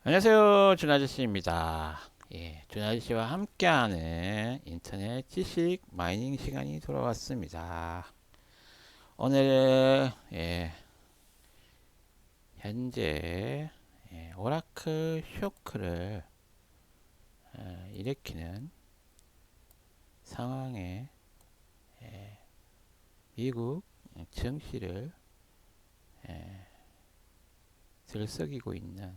안녕하세요, 준 아저씨입니다. 준 아저씨와 함께하는 인터넷 지식 마이닝 시간이 돌아왔습니다. 오늘 현재 오라클 쇼크를 일으키는 상황에 미국 증시를 들썩이고 있는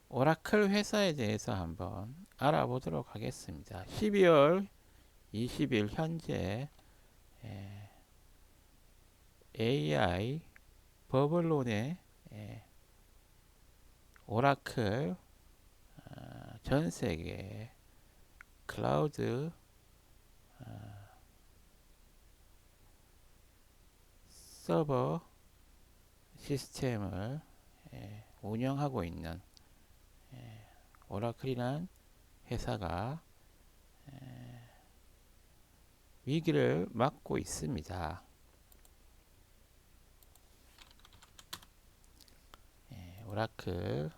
오라클 회사에 대해서 한번 알아보도록 하겠습니다. 12월 20일 현재 AI 버블론의 오라클 전 세계 클라우드 서버 시스템을 운영하고 있는 오라클이란 회사가 위기를 맞고 있습니다. 오라클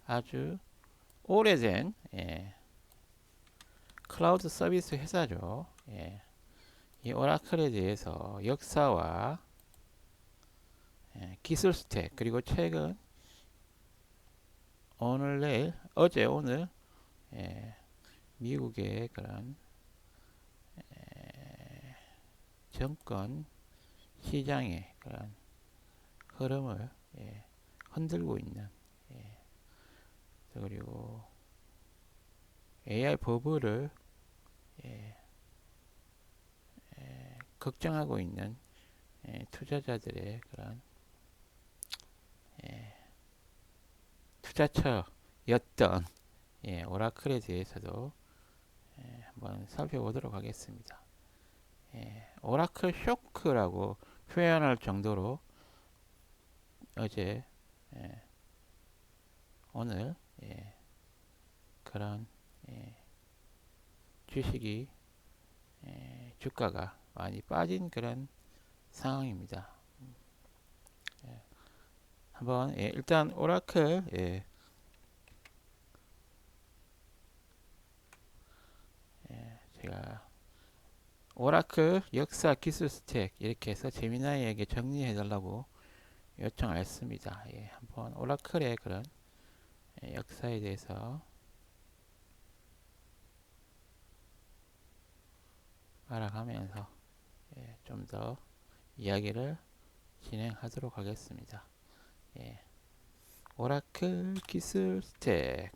아주 오래된 클라우드 서비스 회사죠. 이 오라클에 대해서 역사와 기술 스택 그리고 최근 오늘 내일 어제 오늘 미국의 그런 정권 시장의 그런 흐름을 흔들고 있는 그리고 AI 버블을 걱정하고 있는 투자자들의 그런 투자처였던 오라클에 대해서도 한번 살펴보도록 하겠습니다. 오라클 쇼크라고 표현할 정도로 어제 오늘 그런 주식이 주가가 많이 빠진 그런 상황입니다. 한번 일단 오라클 제가 오라클 역사 기술 스택 이렇게 해서 재미나이에게 정리해 달라고 요청했습니다. 한번 오라클의 그런 역사에 대해서 알아가면서 좀 더 이야기를 진행하도록 하겠습니다. 오라클 기술 스택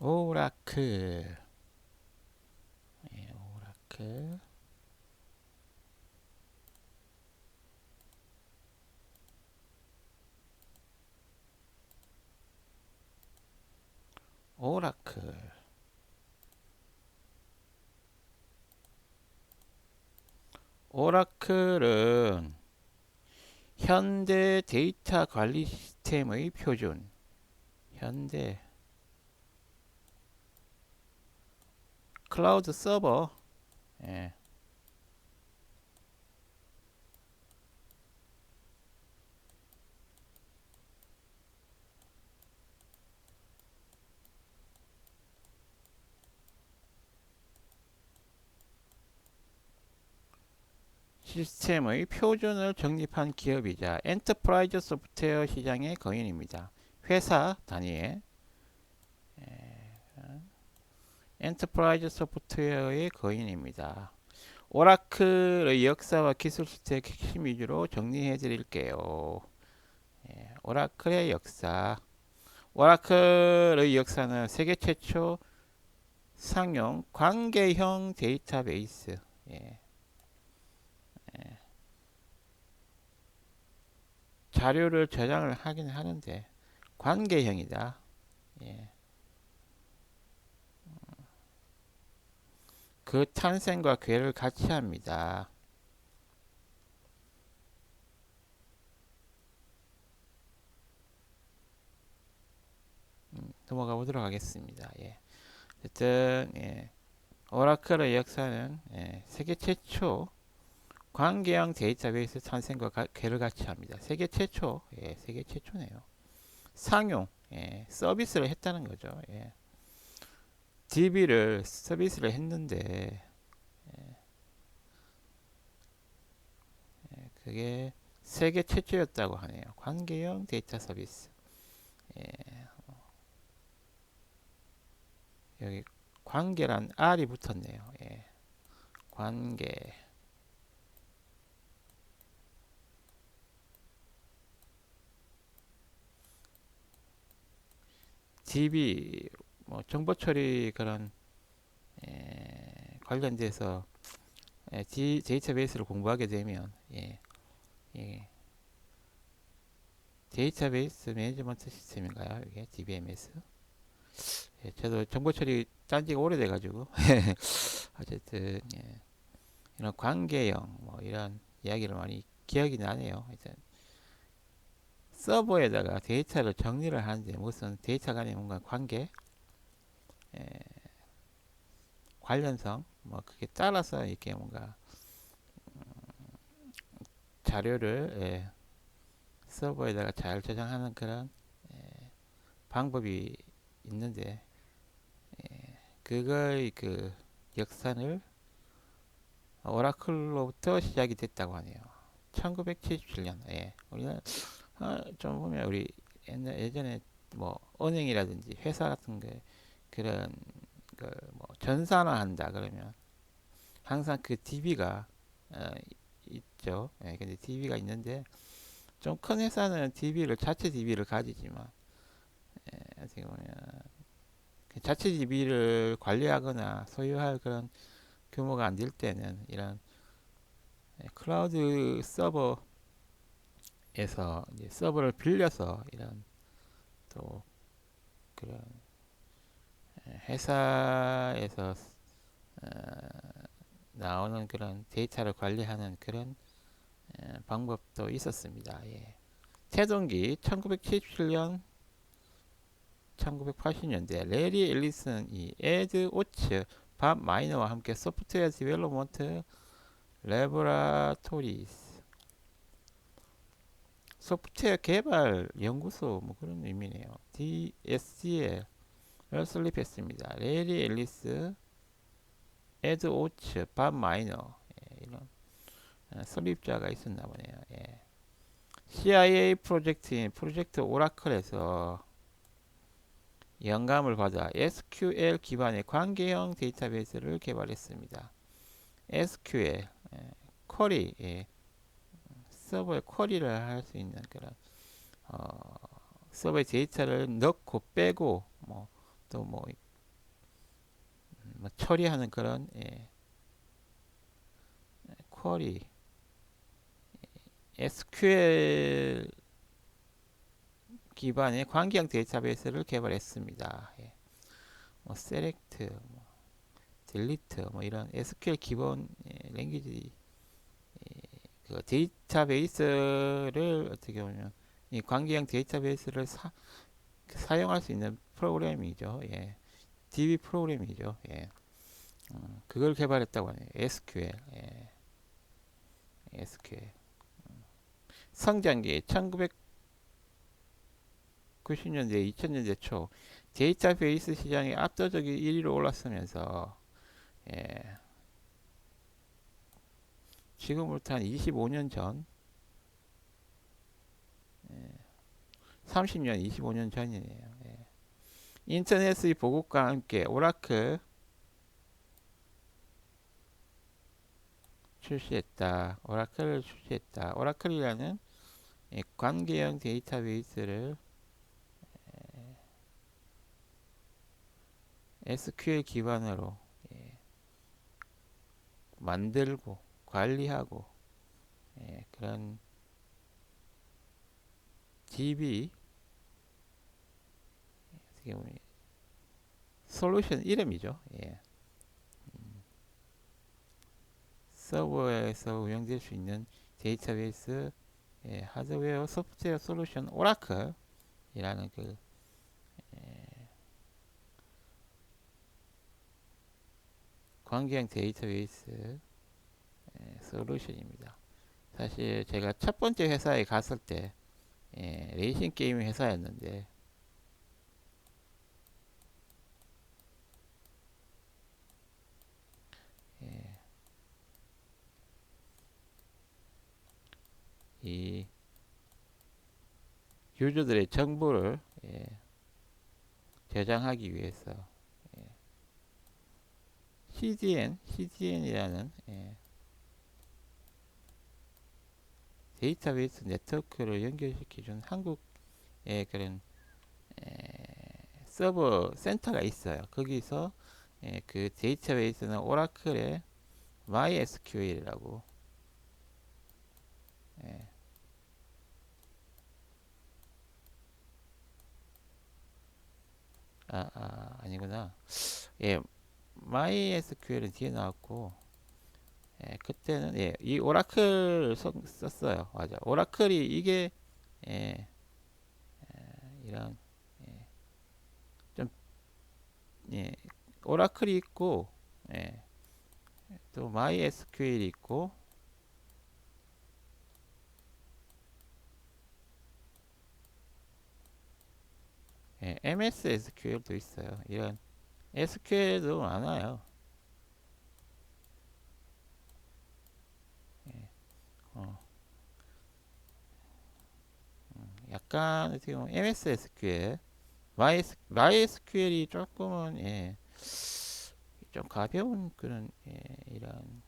오라클 오라클 오라클 오라클은 현대 데이터 관리 시스템의 표준 현대 클라우드 서버 예, 시스템의 표준을 정립한 기업이자 엔터프라이즈 소프트웨어 시장의 거인입니다. 회사 단위의 엔터프라이즈 소프트웨어의 거인입니다. 오라클의 역사와 기술 스택 핵심 위주로 정리해 드릴게요. 예, 오라클의 역사. 오라클의 역사는 세계 최초 상용 관계형 데이터베이스. 예, 자료를 저장을 하긴 하는데 관계형이다. 예, 그 탄생과 궤를 같이 합니다. 넘어가 보도록 하겠습니다. 예. 어쨌든 예, 오라클의 역사는 예, 세계 최초 관계형 데이터베이스 탄생과 궤를 같이 합니다. 세계 최초, 예, 세계 최초네요. 상용, 예, 서비스를 했다는 거죠. 예. DB를 서비스를 했는데 그게 세계 최초였다고 하네요. 관계형 데이터 서비스. 예, 여기 관계란 R이 붙었네요. 예, 관계. DB 뭐 정보 처리 그런 관련돼서 데이터베이스를 공부하게 되면 예, 데이터베이스 매니지먼트 시스템인가요? 이게 DBMS. 예, 저도 정보 처리 딴 지가 오래돼 가지고 어쨌든 예, 이런 관계형 뭐 이런 이야기를 많이 기억이 나네요. 하여튼 서버에다가 데이터를 정리를 하는데 무슨 데이터 간의 뭔가 관계, 예, 관련성 뭐 그게 따라서 이렇게 뭔가 자료를 예, 서버에다가 잘 저장하는 그런 방법이 있는데 그거의 그 역사를 오라클로부터 시작이 됐다고 하네요. 1977년. 예. 우리는 좀 보면 우리 예전에 뭐 은행이라든지 회사 같은 게 그런 그뭐 전산화한다 그러면 항상 그 DB가 있죠. 예, 근데 DB가 있는데 좀 큰 회사는 DB를 자체 DB를 가지지만 어떻게 보면 그 자체 DB를 관리하거나 소유할 그런 규모가 안 될 때는 이런 클라우드 서버에서 이제 서버를 빌려서 이런 또 그런 회사에서 나오는 그런 데이터를 관리하는 그런 방법도 있었습니다. 예. 태동기 1977년 1980년대 레리 앨리슨이 에드 오츠 밥 마이너와 함께 소프트웨어 디벨롭먼트 레보라토리스 소프트웨어 개발 연구소 뭐 그런 의미네요. DSCL을 설립했습니다. 레리 앨리스, 에드 오츠, 밥 마이너 이런 설립자가 있었나 보네요. 예. CIA 프로젝트인 프로젝트 오라클에서 영감을 받아 SQL 기반의 관계형 데이터베이스를 개발했습니다. SQL, 쿼리, 서버에 쿼리를 할 수 있는 그런 서버에 데이터를 넣고 빼고 뭐 또뭐 뭐 처리하는 그런 쿼리 SQL 기반의 관계형 데이터베이스를 개발했습니다. 예. 뭐 select, 뭐 delete 뭐 이런 SQL 기본 랭귀지 그 데이터베이스를 어떻게 보면 이 관계형 데이터베이스를 사용할 수 있는 프로그램이죠. 예. DB 프로그램이죠. 예. 그걸 개발했다고 하네요. SQL. 예. SQL. 성장기 1990년대, 2000년대 초 데이터베이스 시장의 압도적인 1위로 올랐으면서 예. 지금부터 한 25년 전 30년, 25년 전이네요. 예. 인터넷의 보급과 함께 오라클 출시했다. 오라클을 출시했다. 오라클이라는 관계형 데이터베이스를 SQL 기반으로 만들고 관리하고 그런 DB 어떻게 보면 솔루션 이름이죠. 서버에서 운영될 수 있는 데이터베이스 하드웨어 소프트웨어 솔루션 오라클이라는 그 관계형 데이터베이스 솔루션입니다. 사실 제가 첫 번째 회사에 갔을 때 레이싱 게임 회사였는데 예, 이 유저들의 정보를 저장하기 위해서 CDN이라는 데이터베이스 네트워크를 연결시켜준 한국의 그런 서버 센터가 있어요. 거기서 그 데이터베이스는 오라클의 MySQL이라고 아니구나. MySQL은 뒤에 나왔고 그때는 이 오라클 썼어요. 맞아. 오라클이 이게 예, 이런 좀 오라클이 있고 예, 또 MySQL이 있고 MS SQL도 있어요. 이런 SQL도 많아요. 어, 약간 어떻게 보면 MS SQL, MySQL이 조금은 좀 가벼운 그런 이런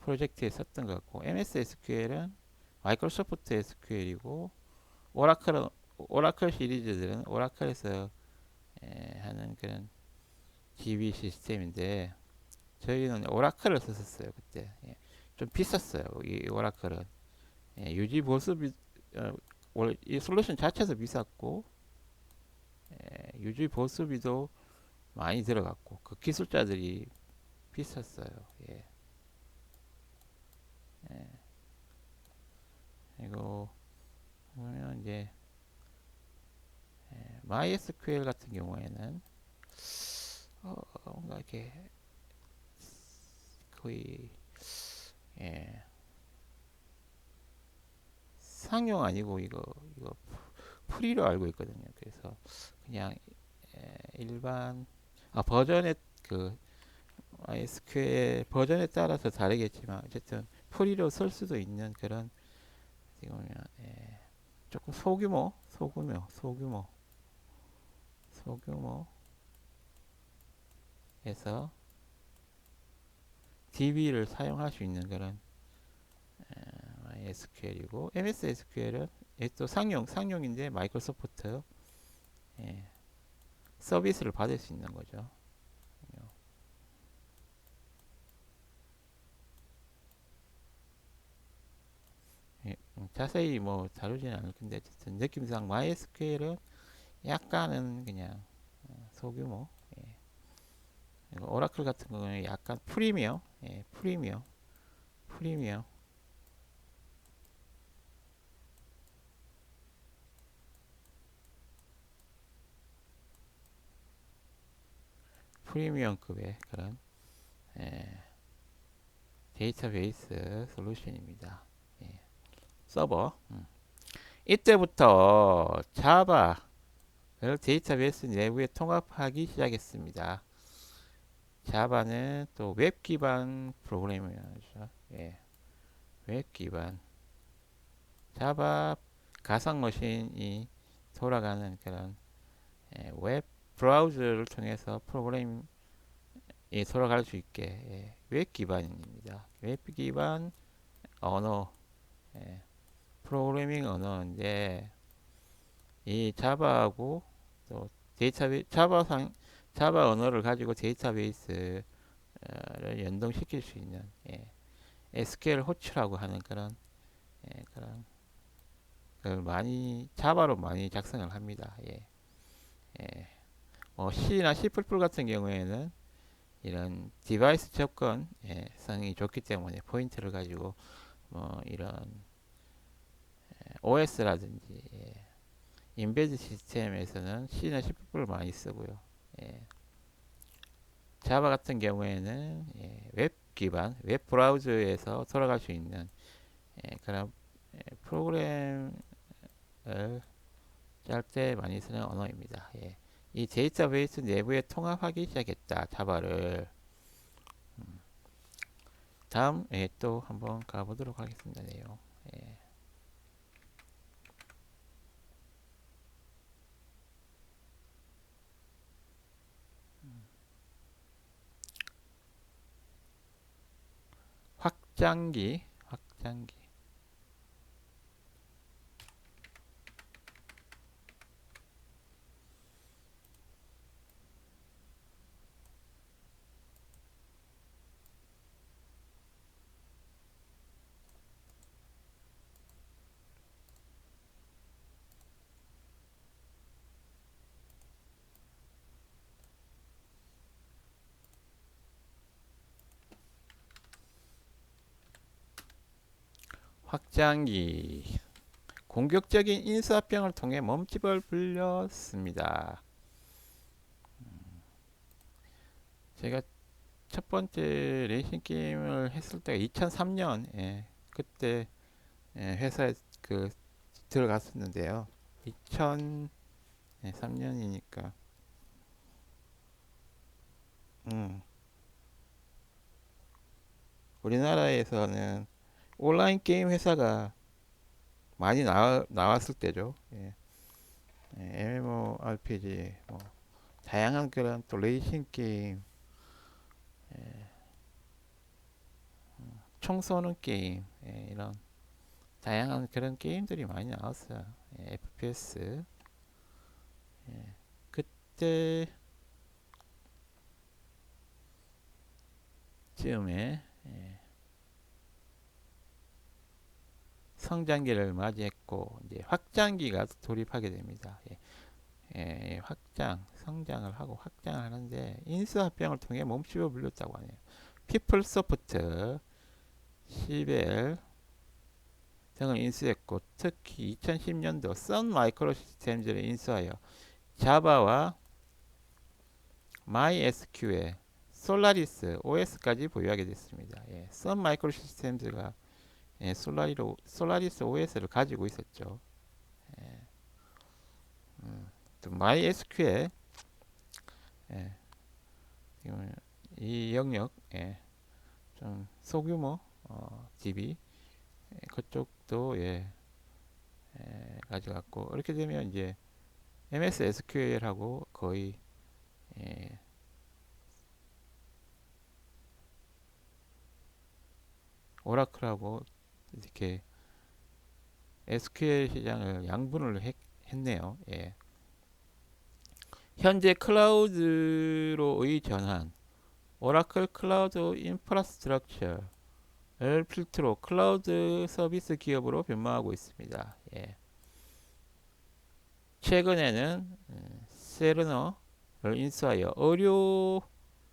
프로젝트에 썼던 것 같고 MS SQL은 마이크로소프트 SQL이고 오라클 시리즈들은 오라클에서 하는 그런 DB 시스템인데 저희는 오라클을 썼었어요 그때. 좀 비쌌어요 이 오라클은. 유지 보수비 원래 이 솔루션 자체도 비쌌고 유지 보수비도 많이 들어갔고 그 기술자들이 비쌌어요. 예. 그리고 보면 이제 MySQL 같은 경우에는 뭔가 이렇게 거의 예, 상용 아니고 이거 프리로 알고 있거든요. 그래서 그냥 일반 버전의 그 MySQL 버전에 따라서 다르겠지만 어쨌든 프리로 쓸 수도 있는 그런 어떻게 보면 조금 소규모에서 DB를 사용할 수 있는 그런 SQL이고 MS SQL은 또 상용인데 마이크로소프트 서비스를 받을 수 있는 거죠. 자세히 뭐 다루지는 않을 건데 어쨌든 느낌상 MySQL은 약간은 그냥 소규모. 그리고 오라클 같은 경우는 약간 프리미엄 프리미엄급의 그런 예, 데이터베이스 솔루션입니다. 예, 서버. 이때부터 자바를 데이터베이스 내부에 통합하기 시작했습니다. 자바는 또 웹 기반 프로그래밍이죠. 웹 기반 자바 가상 머신이 돌아가는 그런 웹 브라우저를 통해서 돌아갈 수 있게 웹 기반입니다. 웹 기반 언어, 예, 프로그래밍 언어인데 이 자바하고 또 자바 언어를 가지고 데이터베이스를 연동시킬 수 있는 SQL 호출하고 하는 그런 걸 많이 자바로 많이 작성을 합니다. 예. C나 C++ 같은 경우에는 이런 디바이스 접근 성이 좋기 때문에 포인트를 가지고 이런 OS라든지 인베드 시스템에서는 C나 C++를 많이 쓰고요. 예. 자바 같은 경우에는 웹 기반, 웹 브라우저에서 돌아갈 수 있는 그런 프로그램을 짤 때 많이 쓰는 언어입니다. 이 데이터베이스 내부에 통합하기 시작했다. 자바를. 다음 또 한번 가보도록 하겠습니다. 내용. 예. 확장기. 확장기. 공격적인 인수합병을 통해 몸집을 불렸습니다. 제가 첫 번째 레이싱 게임을 했을 때가 2003년, 그때 회사에 들어갔었는데요. 2003년이니까 우리나라에서는 온라인 게임 회사가 많이 나왔을 때죠. MMORPG, 다양한 그런 또 레이싱 게임, 총 쏘는 게임, 이런 다양한 그런 게임들이 많이 나왔어요. FPS. 그때쯤에 성장기를 맞이했고 이제 확장기가 돌입하게 됩니다. 성장을 하고 확장을 하는데 인수합병을 통해 몸집을 불렸다고 하네요. 피플소프트, 시벨 등을 인수했고 특히 2010년도 선 마이크로 시스템즈를 인수하여 자바와 MySQL, 솔라리스 OS까지 보유하게 됐습니다. 선 마이크로 시스템즈가 솔라리스 OS를 가지고 있었죠. 또 MySQL 이 영역 좀 소규모 DB 그쪽도 가져갔고 이렇게 되면 이제 MS SQL하고 거의 예, 오라클하고 이렇게 SQL 시장을 양분을 했네요. 현재 클라우드로의 전환, 오라클 클라우드 인프라스트럭처를 필두로 클라우드 서비스 기업으로 변모하고 있습니다. 최근에는 세르너를 인수하여 의료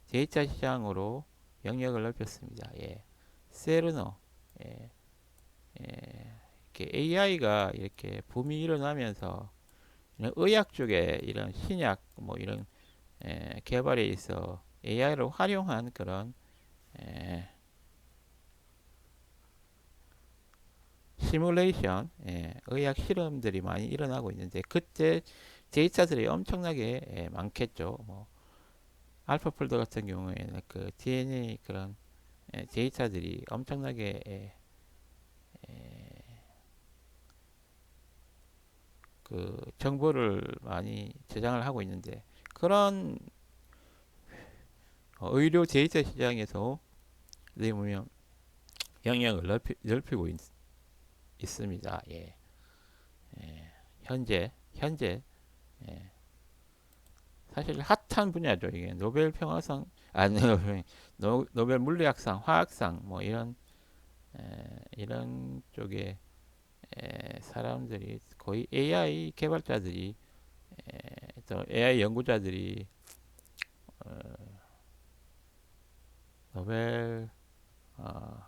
데이터 시장으로 영역을 넓혔습니다. 세르너, 예, 이렇게 AI가 이렇게 붐이 일어나면서 이런 의학 쪽에 이런 신약 뭐 이런 개발에 있어 AI를 활용한 그런 시뮬레이션, 의학 실험들이 많이 일어나고 있는데 그때 데이터들이 엄청나게 많겠죠. 뭐 알파폴더 같은 경우에는 그 DNA 그런 데이터들이 엄청나게 그 정보를 많이 저장을 하고 있는데 그런 의료 데이터 시장에서 어떻게 보면 영향을 넓히고 있습니다. 예. 예. 현재 예. 사실 핫한 분야죠. 이게 노벨 평화상, 아니 노벨 물리학상, 화학상 뭐 이런 쪽에 사람들이 거의 AI 개발자들이 또 AI 연구자들이 노벨 어,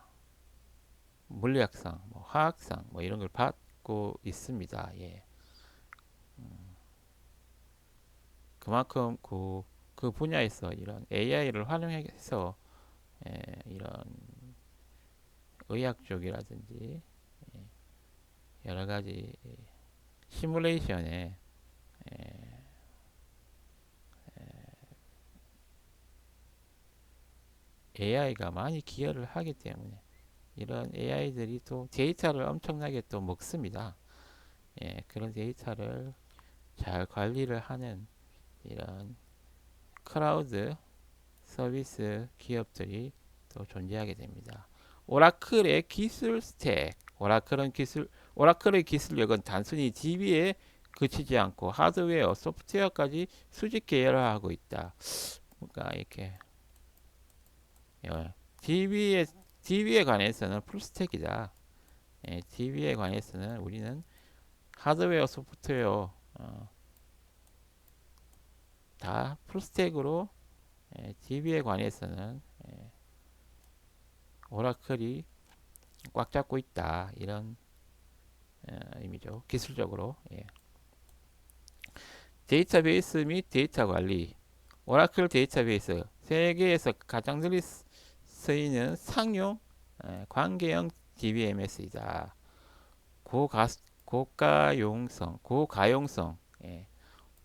물리학상, 뭐 화학상 뭐 이런 걸 받고 있습니다. 예. 그만큼 그 분야에서 이런 AI를 활용해서 이런 의학 쪽이라든지 여러 가지 시뮬레이션에 AI가 많이 기여를 하기 때문에 이런 AI들이 또 데이터를 엄청나게 또 먹습니다. 예, 그런 데이터를 잘 관리를 하는 이런 클라우드 서비스 기업들이 또 존재하게 됩니다. 오라클의 기술 스택, 오라클의 기술력은 단순히 DB에 그치지 않고 하드웨어, 소프트웨어까지 수직 계열화하고 있다. 그러니까 이렇게 DB에 관해서는 풀스택이다. 예, DB에 관해서는 우리는 하드웨어, 소프트웨어 다 풀스택으로 DB에 관해서는 오라클이 꽉 잡고 있다. 이런 의미죠. 기술적으로. 예. 데이터베이스 및 데이터 관리. 오라클 데이터베이스. 세계에서 가장 널리 쓰이는 상용 관계형 DBMS이다. 고가, 고가용성,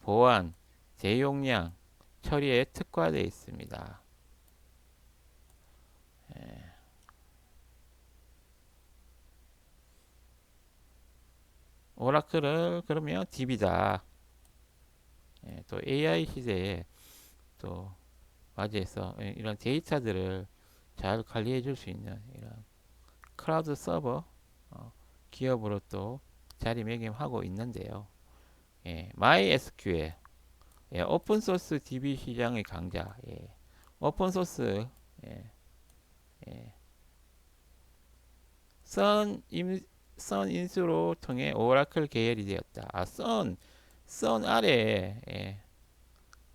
보안, 대용량 처리에 특화되어 있습니다. 오라클을 그러면 DB다. 또 AI 시대에 또 맞이해서 이런 데이터들을 잘 관리해 줄 수 있는 이런 클라우드 서버 기업으로 또 자리매김하고 있는데요. MySQL 오픈 소스 DB 시장의 강자. 오픈 소스 예, 선 인수로 통해 오라클 계열이 되었다. 선 아래에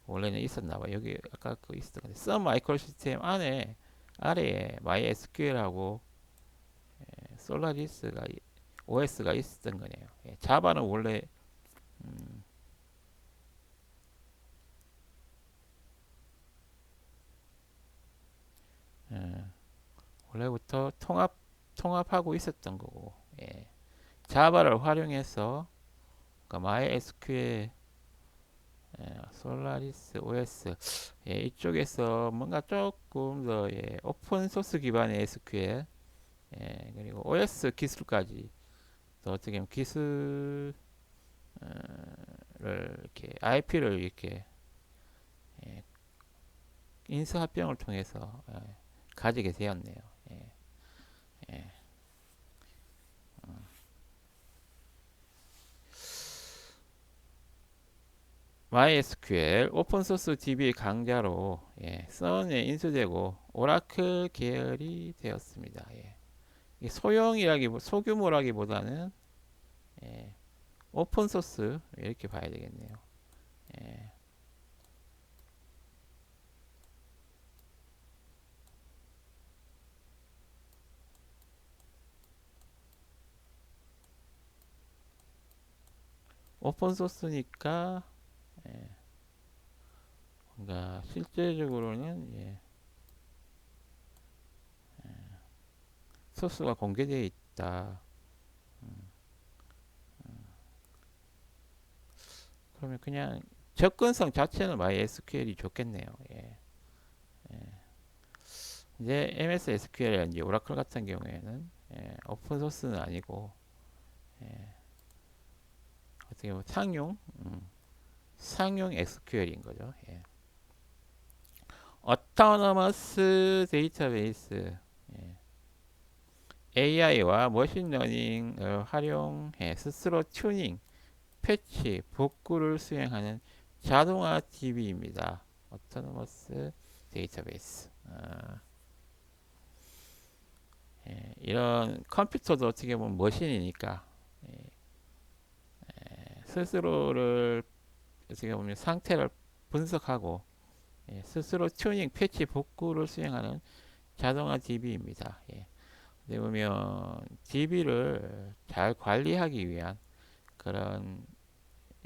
원래는 있었나 봐. 여기 아까 그 있었던 건데 선 마이크로 시스템 아래에 MySQL하고 솔라리스가 OS가 있었던 거네요. 자바는 원래 음, 예, 원래부터 통합하고 있었던 거고. 자바를 활용해서 그러니까 MySQL 솔라리스 OS 이쪽에서 뭔가 조금 더 오픈 소스 기반의 SQL 그리고 OS 기술까지 또 어떻게 보면 기술을 이렇게 IP를 이렇게 예, 인수합병을 통해서 가지게 되었네요. 예, 예. MySQL 오픈소스 DB 강자로 선에 인수되고 오라클 계열이 되었습니다. 소규모라기보다는 예, 오픈소스 이렇게 봐야 되겠네요. 예, 오픈소스니까 뭔가 실제적으로는 소스가 공개되어 있다. 그러면 그냥 접근성 자체는 MySQL이 좋겠네요. 이제 MS SQL이라든지 오라클 같은 경우에는 오픈 소스는 아니고 어떻게 보면 상용 SQL인 거죠. 어토노머스 데이터베이스, AI와 머신러닝을 활용해 스스로 튜닝, 패치, 복구를 수행하는 자동화 DB입니다. 어토노머스 데이터베이스. 이런 컴퓨터도 어떻게 보면 머신이니까 스스로를 어떻게 보면 상태를 분석하고 스스로 튜닝, 패치, 복구를 수행하는 자동화 DB입니다. 어떻게 보면 DB를 잘 관리하기 위한 그런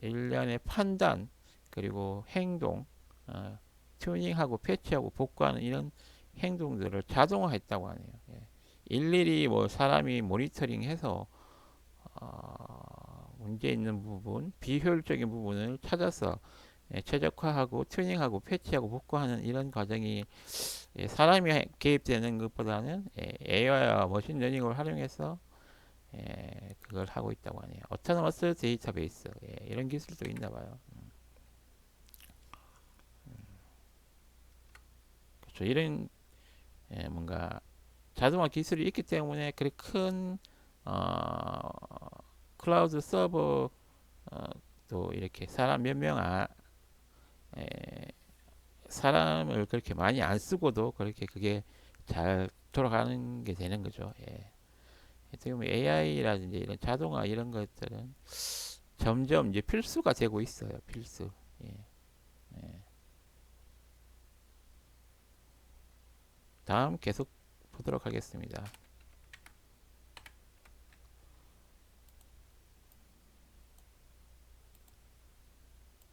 일련의 판단 그리고 행동, 튜닝하고 패치하고 복구하는 이런 행동들을 자동화했다고 하네요. 일일이 뭐 사람이 모니터링해서 문제 있는 부분, 비효율적인 부분을 찾아서 최적화하고 튜닝하고 패치하고 복구하는 이런 과정이 사람이 개입되는 것보다는 AI와 머신러닝을 활용해서 그걸 하고 있다고 하네요. 어토노머스 데이터베이스 이런 기술도 있나 봐요. 그렇죠. 이런 뭔가 자동화 기술이 있기 때문에 그렇게 큰 클라우드 서버 또 이렇게 사람 몇 명 사람을 그렇게 많이 안 쓰고도 그렇게 그게 잘 돌아가는 게 되는 거죠. 어떻게 보면 AI라든지 이런 자동화 이런 것들은 점점 이제 필수가 되고 있어요. 필수. 예. 다음 계속 보도록 하겠습니다.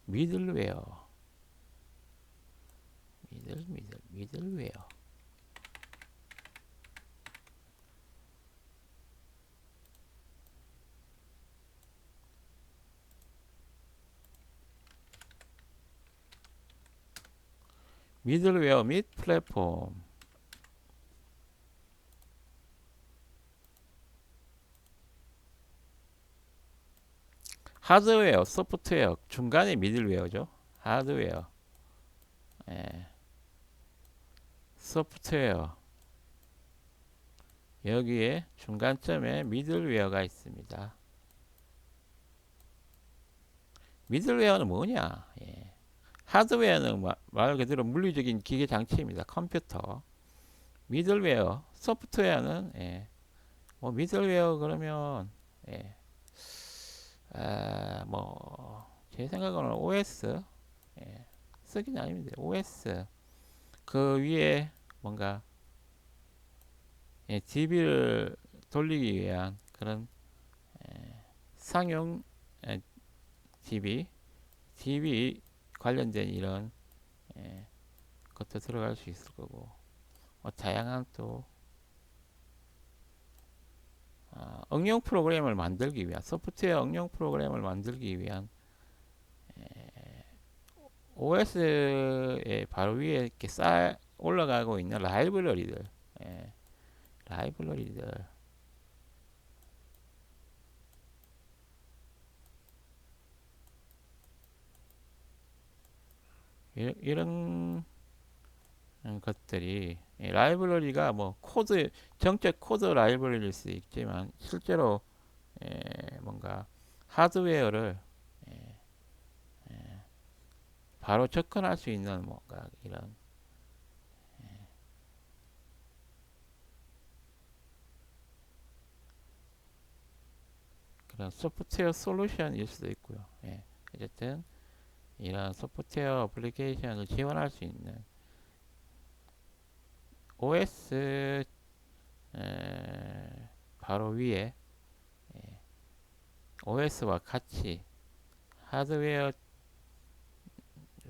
미들웨어. 미들웨어. 미들웨어 및 플랫폼. 하드웨어, 소프트웨어, 중간에 미들웨어죠. 하드웨어, 예, 소프트웨어. 여기에 중간점에 미들웨어가 있습니다. 미들웨어는 뭐냐? 하드웨어는 말 그대로 물리적인 기계 장치입니다. 컴퓨터. 미들웨어, 소프트웨어는 뭐 미들웨어 그러면 제 생각으로는 OS 쓰긴 아닙니다. OS 그 위에 뭔가 DB를 돌리기 위한 그런 상용 DB 관련된 이런 것도 들어갈 수 있을 거고 다양한 또 응용 프로그램을 만들기 위한 소프트웨어 응용 프로그램을 만들기 위한 OS의 바로 위에 이렇게 쌓 올라가고 있는 라이브러리들, 예, 라이브러리들 이런 것들이 라이브러리가 뭐 코드 정책 코드 라이브러리일 수 있지만 실제로 뭔가 하드웨어를 바로 접근할 수 있는 뭔가 이런 그런 소프트웨어 솔루션일 수도 있고요. 어쨌든 이런 소프트웨어 어플리케이션을 지원할 수 있는 OS 바로 위에 OS와 같이 하드웨어를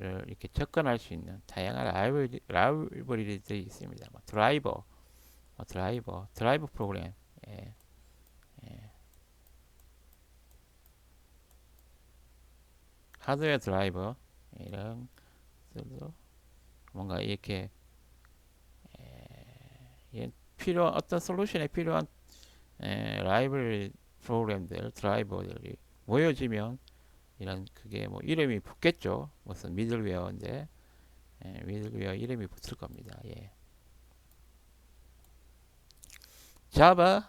이렇게 접근할 수 있는 다양한 라이브러리들이 있습니다. 뭐 드라이버 프로그램, 예, 예. 하드웨어 드라이버 이런 것들도 뭔가 이렇게 어떤 솔루션에 필요한 라이브러리 프로그램들 드라이버들이 모여지면 이런 그게 뭐 이름이 붙겠죠. 무슨 미들웨어인데 미들웨어 이름이 붙을 겁니다. 예. 자바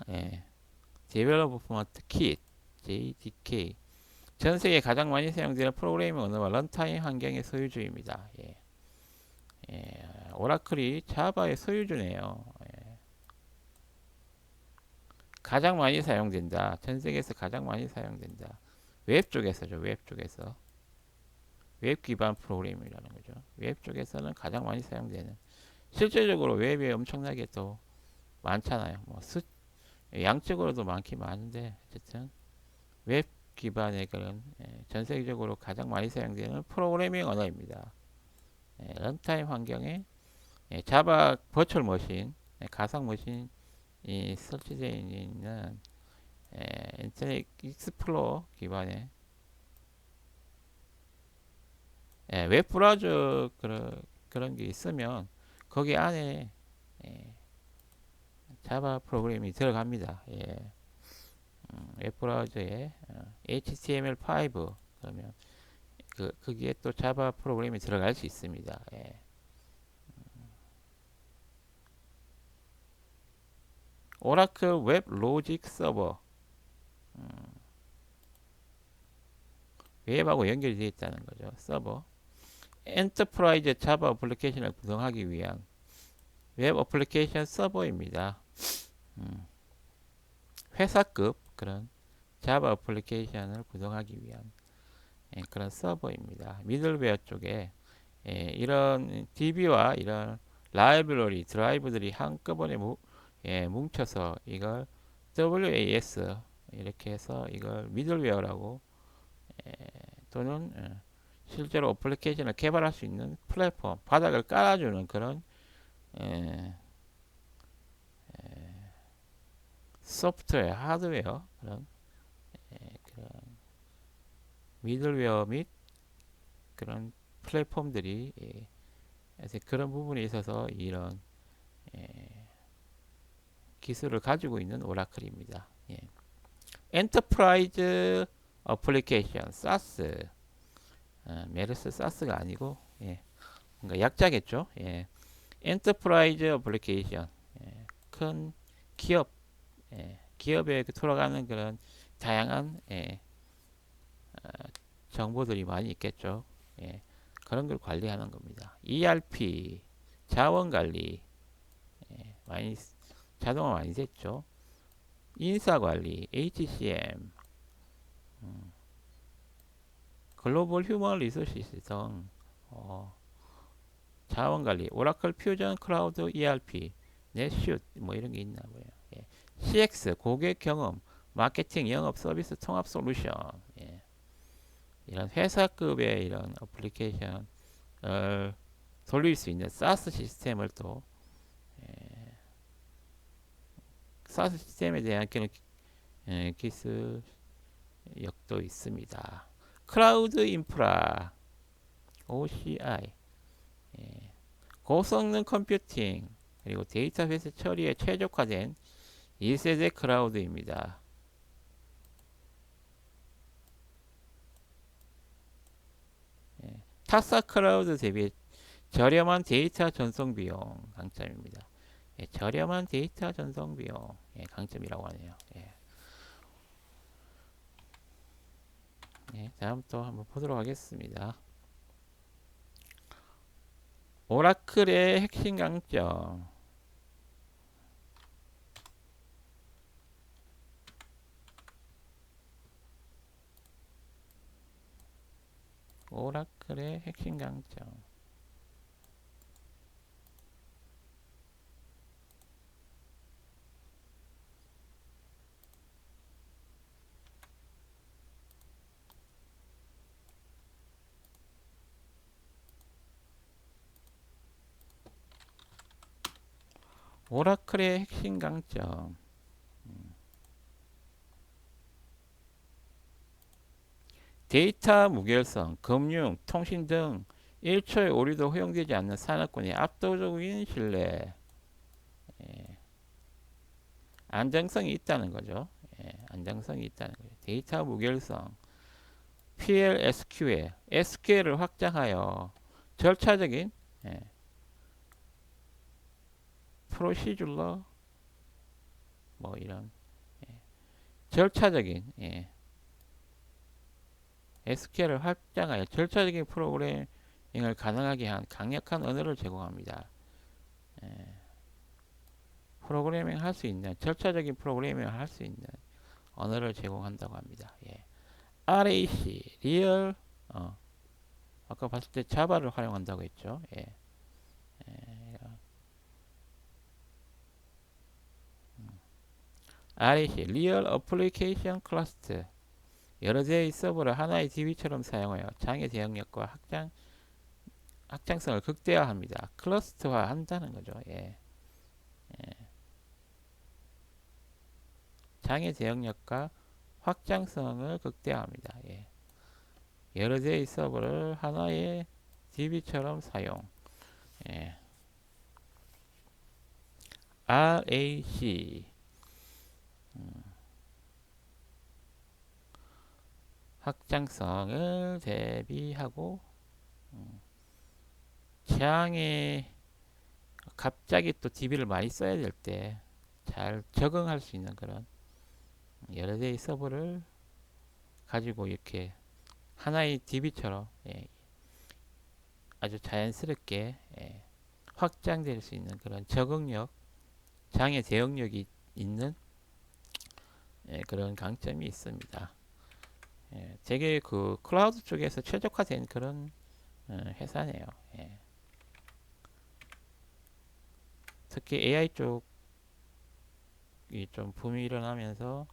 Development Kit JDK 전 세계 가장 많이 사용되는 프로그래밍 언어와 런타임 환경의 소유주입니다. 예. 오라클이 자바의 소유주네요. 가장 많이 사용된다. 전 세계에서 가장 많이 사용된다. 웹 쪽에서죠. 웹 쪽에서. 웹 기반 프로그래밍이라는 거죠. 웹 쪽에서는 가장 많이 사용되는. 실제적으로 웹에 엄청나게 또 많잖아요. 양적으로도 많긴 많은데 어쨌든 웹 기반의 그런 전 세계적으로 가장 많이 사용되는 프로그래밍 언어입니다. 런타임 환경에 자바 버추얼 머신, 가상 머신이 설치되어 있는 인터넷 익스플로러 기반의 웹 브라우저 그런 게 있으면 거기 안에 자바 프로그램이 들어갑니다. 웹 브라우저에 HTML5 그러면 거기에 또 자바 프로그램이 들어갈 수 있습니다. 오라클 웹 로직 서버 웹하고 연결이 되어 있다는 거죠. 서버 엔터프라이즈 자바 어플리케이션을 구성하기 위한 웹 어플리케이션 서버입니다. 회사급 그런 자바 어플리케이션을 구성하기 위한 그런 서버입니다. 미들웨어 쪽에 이런 DB와 이런 라이브러리 드라이브들이 한꺼번에 뭉쳐서 이걸 WAS 이렇게 해서 이걸 미들웨어라고 또는 실제로 어플리케이션을 개발할 수 있는 플랫폼 바닥을 깔아주는 그런 소프트웨어 하드웨어 그런 미들웨어 및 그런 플랫폼들이 그런 부분에 있어서 이런 기술을 가지고 있는 오라클입니다. 엔터프라이즈 어플리케이션 SaaS 메르스 SaaS가 아니고 뭔가 약자겠죠. 엔터프라이즈 어플리케이션 큰 기업 기업에 돌아가는 그런 다양한 정보들이 많이 있겠죠. 그런 걸 관리하는 겁니다. ERP 자원 관리 많이 자동화 많이 됐죠. 인사 관리 HCM 글로벌 휴먼 리소시스 등 자원 관리 오라클 퓨전 클라우드 ERP 넷슛 뭐 이런 게 있나 봐요. CX 고객 경험 마케팅 영업 서비스 통합 솔루션 이런 회사급의 이런 어플리케이션을 돌릴 수 있는 SaaS 시스템을 또 SaaS 시스템에 대한 기술력도 있습니다. 클라우드 인프라 OCI 고성능 컴퓨팅 그리고 데이터베이스 처리에 최적화된 2세대 클라우드입니다. 타사 클라우드 대비 저렴한 데이터 전송 비용 강점입니다. 저렴한 데이터 전송 비용 강점이라고 하네요. 다음 또 한번 보도록 하겠습니다. 오라클의 핵심 강점 오라클의 핵심 강점 오라클의 핵심 강점 데이터 무결성, 금융, 통신 등 1초의 오류도 허용되지 않는 산업군의 압도적인 신뢰 안정성이 있다는 거죠. 안정성이 있다는 거죠. 데이터 무결성 PL SQL, SQL을 확장하여 절차적인 예. 프로시줄러 뭐 이런 절차적인 SQL을 확장하여 절차적인 프로그래밍을 가능하게 한 강력한 언어를 제공합니다. 프로그래밍 할 수 있는 절차적인 프로그래밍을 할 수 있는 언어를 제공한다고 합니다. RAC 리얼 아까 봤을 때 자바를 활용한다고 했죠. RAC 리얼 어플리케이션 클러스터 여러 대의 서버를 하나의 DB처럼 사용하여 장애 대응력과 확장성을 극대화합니다. 클러스터화 한다는 거죠. 장애 대응력과 확장성을 극대화합니다. 여러 대의 서버를 하나의 DB처럼 사용. RAC 확장성을 대비하고 장애 갑자기 또 DB를 많이 써야 될 때 잘 적응할 수 있는 그런 여러 대의 서버를 가지고 이렇게 하나의 DB처럼 아주 자연스럽게 확장될 수 있는 그런 적응력, 장애 대응력이 있는 그런 강점이 있습니다. 되게 그 클라우드 쪽에서 최적화된 그런 회사네요. 특히 AI 쪽이 좀 붐이 일어나면서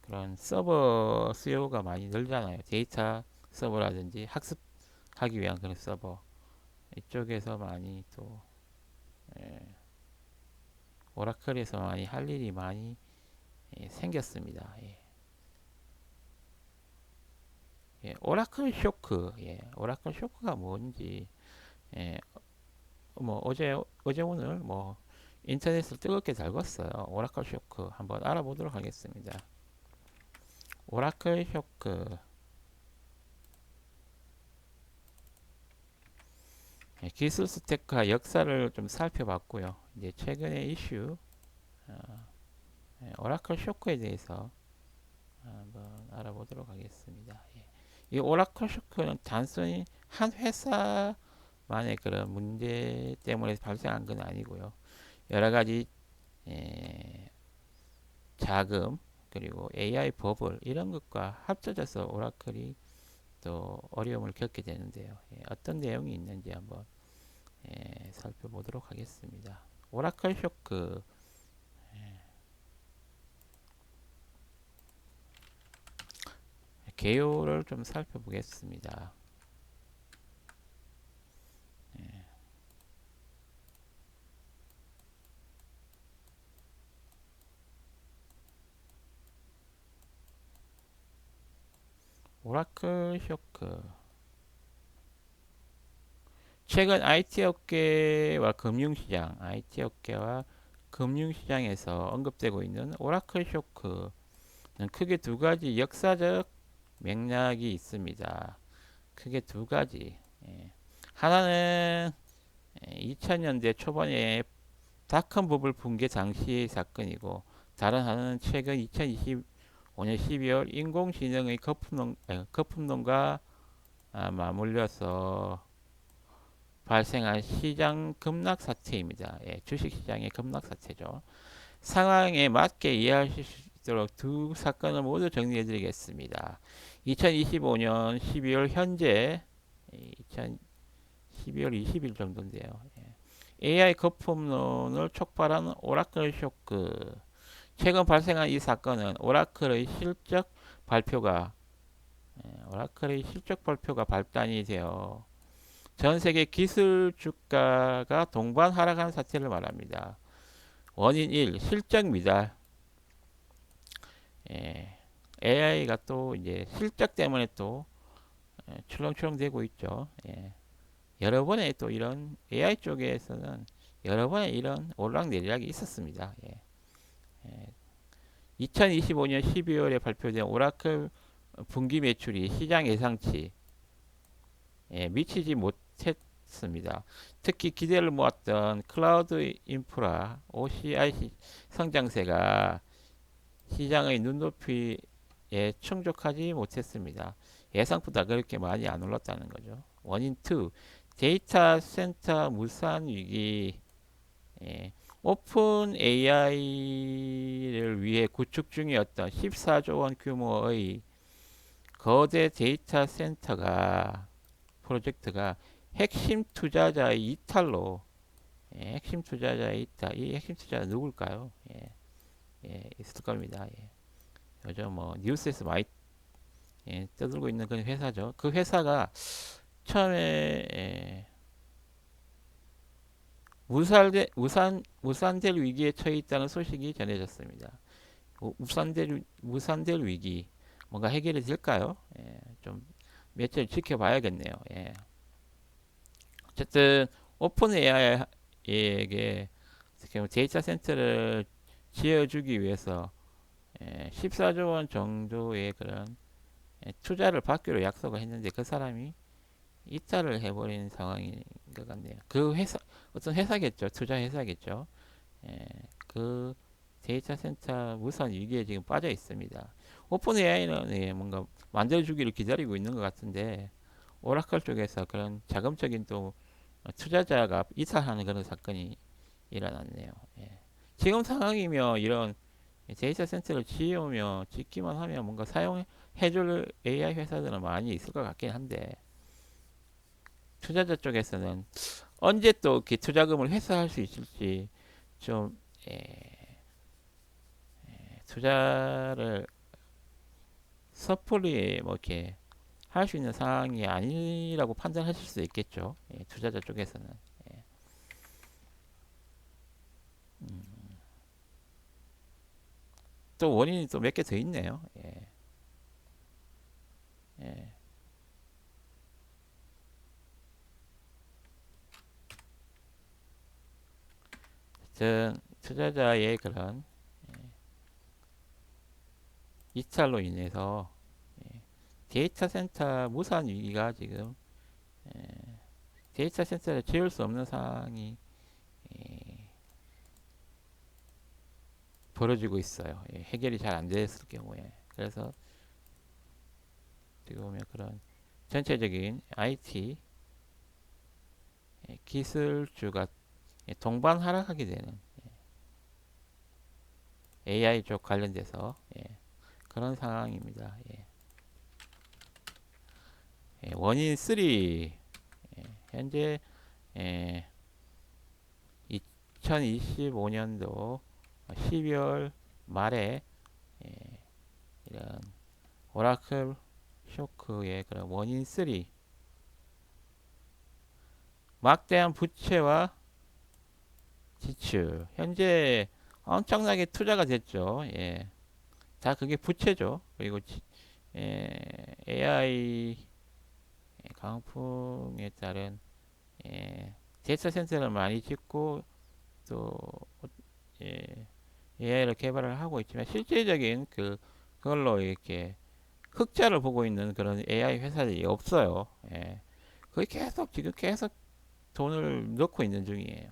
그런 서버 수요가 많이 늘잖아요. 데이터 서버라든지 학습하기 위한 그런 서버 이쪽에서 많이 또 오라클에서 많이 할 일이 많이 생겼습니다. 오라클 쇼크, 오라클 쇼크가 뭔지 뭐 어제 오늘 뭐 인터넷을 뜨겁게 달궜어요. 오라클 쇼크 한번 알아보도록 하겠습니다. 오라클 쇼크 기술 스택과 역사를 좀 살펴봤고요. 이제 최근의 이슈 오라클 쇼크에 대해서 한번 알아보도록 하겠습니다. 이 오라클 쇼크는 단순히 한 회사만의 그런 문제 때문에 발생한 건 아니고요. 여러 가지 자금 그리고 AI 버블 이런 것과 합쳐져서 오라클이 또 어려움을 겪게 되는데요. 어떤 내용이 있는지 한번 살펴보도록 하겠습니다. 오라클 쇼크 개요를 좀 살펴보겠습니다. 오라클 쇼크 최근 IT 업계와 금융시장에서 언급되고 있는 오라클 쇼크는 크게 두 가지 역사적 맥락이 있습니다. 크게 두 가지. 하나는 2000년대 초반에 닷컴 버블 붕괴 당시의 사건이고 다른 하나는 최근 2025년 12월 인공지능의 거품론과 맞물려서 발생한 시장 급락 사태입니다. 주식 시장의 급락 사태죠. 상황에 맞게 이해하실 수 있도록 두 사건을 모두 정리해 드리겠습니다. 2025년 12월 현재 12월 20일 정도인데요. AI 거품론을 촉발한 오라클 쇼크. 최근 발생한 이 사건은 오라클의 실적 발표가 발단이 되어 전 세계 기술 주가가 동반 하락한 사태를 말합니다. 원인 1. 실적 미달. AI가 또 이제 실적 때문에 또 출렁출렁 되고 있죠. 여러 번의 또 이런 AI 쪽에서는 여러 번의 이런 오르락내리락이 있었습니다. 2025년 12월에 발표된 오라클 분기 매출이 시장 예상치 미치지 습니다. 특히 기대를 모았던 클라우드 인프라 OCI 성장세가 시장의 눈높이에 충족하지 못했습니다. 예상보다 그렇게 많이 안 올랐다는 거죠. 원인 2, 데이터 센터 무산 위기. 예, 오픈 AI를 위해 구축 중이었던 14조 원 규모의 거대 데이터 센터가 프로젝트가 핵심 투자자의 이탈로, 핵심 투자자의 이탈, 이 핵심 투자자 누굴까요? 있을 겁니다. 요즘 뭐 뉴스에서 많이 떠들고 있는 그런 회사죠. 그 회사가 처음에 무산될 위기에 처해 있다는 소식이 전해졌습니다. 무산될 위기 뭔가 해결이 될까요? 좀 며칠 지켜봐야겠네요. 어쨌든 오픈 AI에게 데이터 센터를 지어주기 위해서 14조 원 정도의 그런 투자를 받기로 약속을 했는데 그 사람이 이탈을 해버린 상황인 것 같네요. 그 회사 어떤 회사겠죠, 투자 회사겠죠. 그 데이터 센터 무산 위기에 지금 빠져 있습니다. 오픈 AI는 뭔가 만들어주기를 기다리고 있는 것 같은데 오라클 쪽에서 그런 자금적인 또 투자자가 이탈하는 그런 사건이 일어났네요. 지금 상황이면 이런 데이터 센터를 지으며 짓기만 하면 뭔가 사용해줄 AI 회사들은 많이 있을 것 같긴 한데 투자자 쪽에서는 언제 또 이렇게 투자금을 회수할 수 있을지 좀 투자를 섣불리 뭐 이렇게 할 수 있는 상황이 아니라고 판단하실 수 있겠죠. 투자자 쪽에서는. 예. 또 원인이 또 몇 개 더 있네요. 예. 전 투자자의 그런 이탈로 인해서 데이터 센터 무산 위기가 지금 데이터 센터를 지을 수 없는 상황이 벌어지고 있어요. 해결이 잘 안 됐을 경우에. 그래서 지금 보면 그런 전체적인 IT 기술주가 동반 하락하게 되는 AI 쪽 관련돼서 그런 상황입니다. 원인 3 현재 2025년도 12월 말에 이런 오라클 쇼크의 그런 원인 3 막대한 부채와 지출 현재 엄청나게 투자가 됐죠. 다 그게 부채죠. 그리고 AI 강풍에 따른 데이터 센터를 많이 짓고 또 AI를 개발을 하고 있지만 실질적인 그걸로 이렇게 흑자를 보고 있는 그런 AI 회사들이 없어요. 거기 지금 계속 돈을 넣고 있는 중이에요.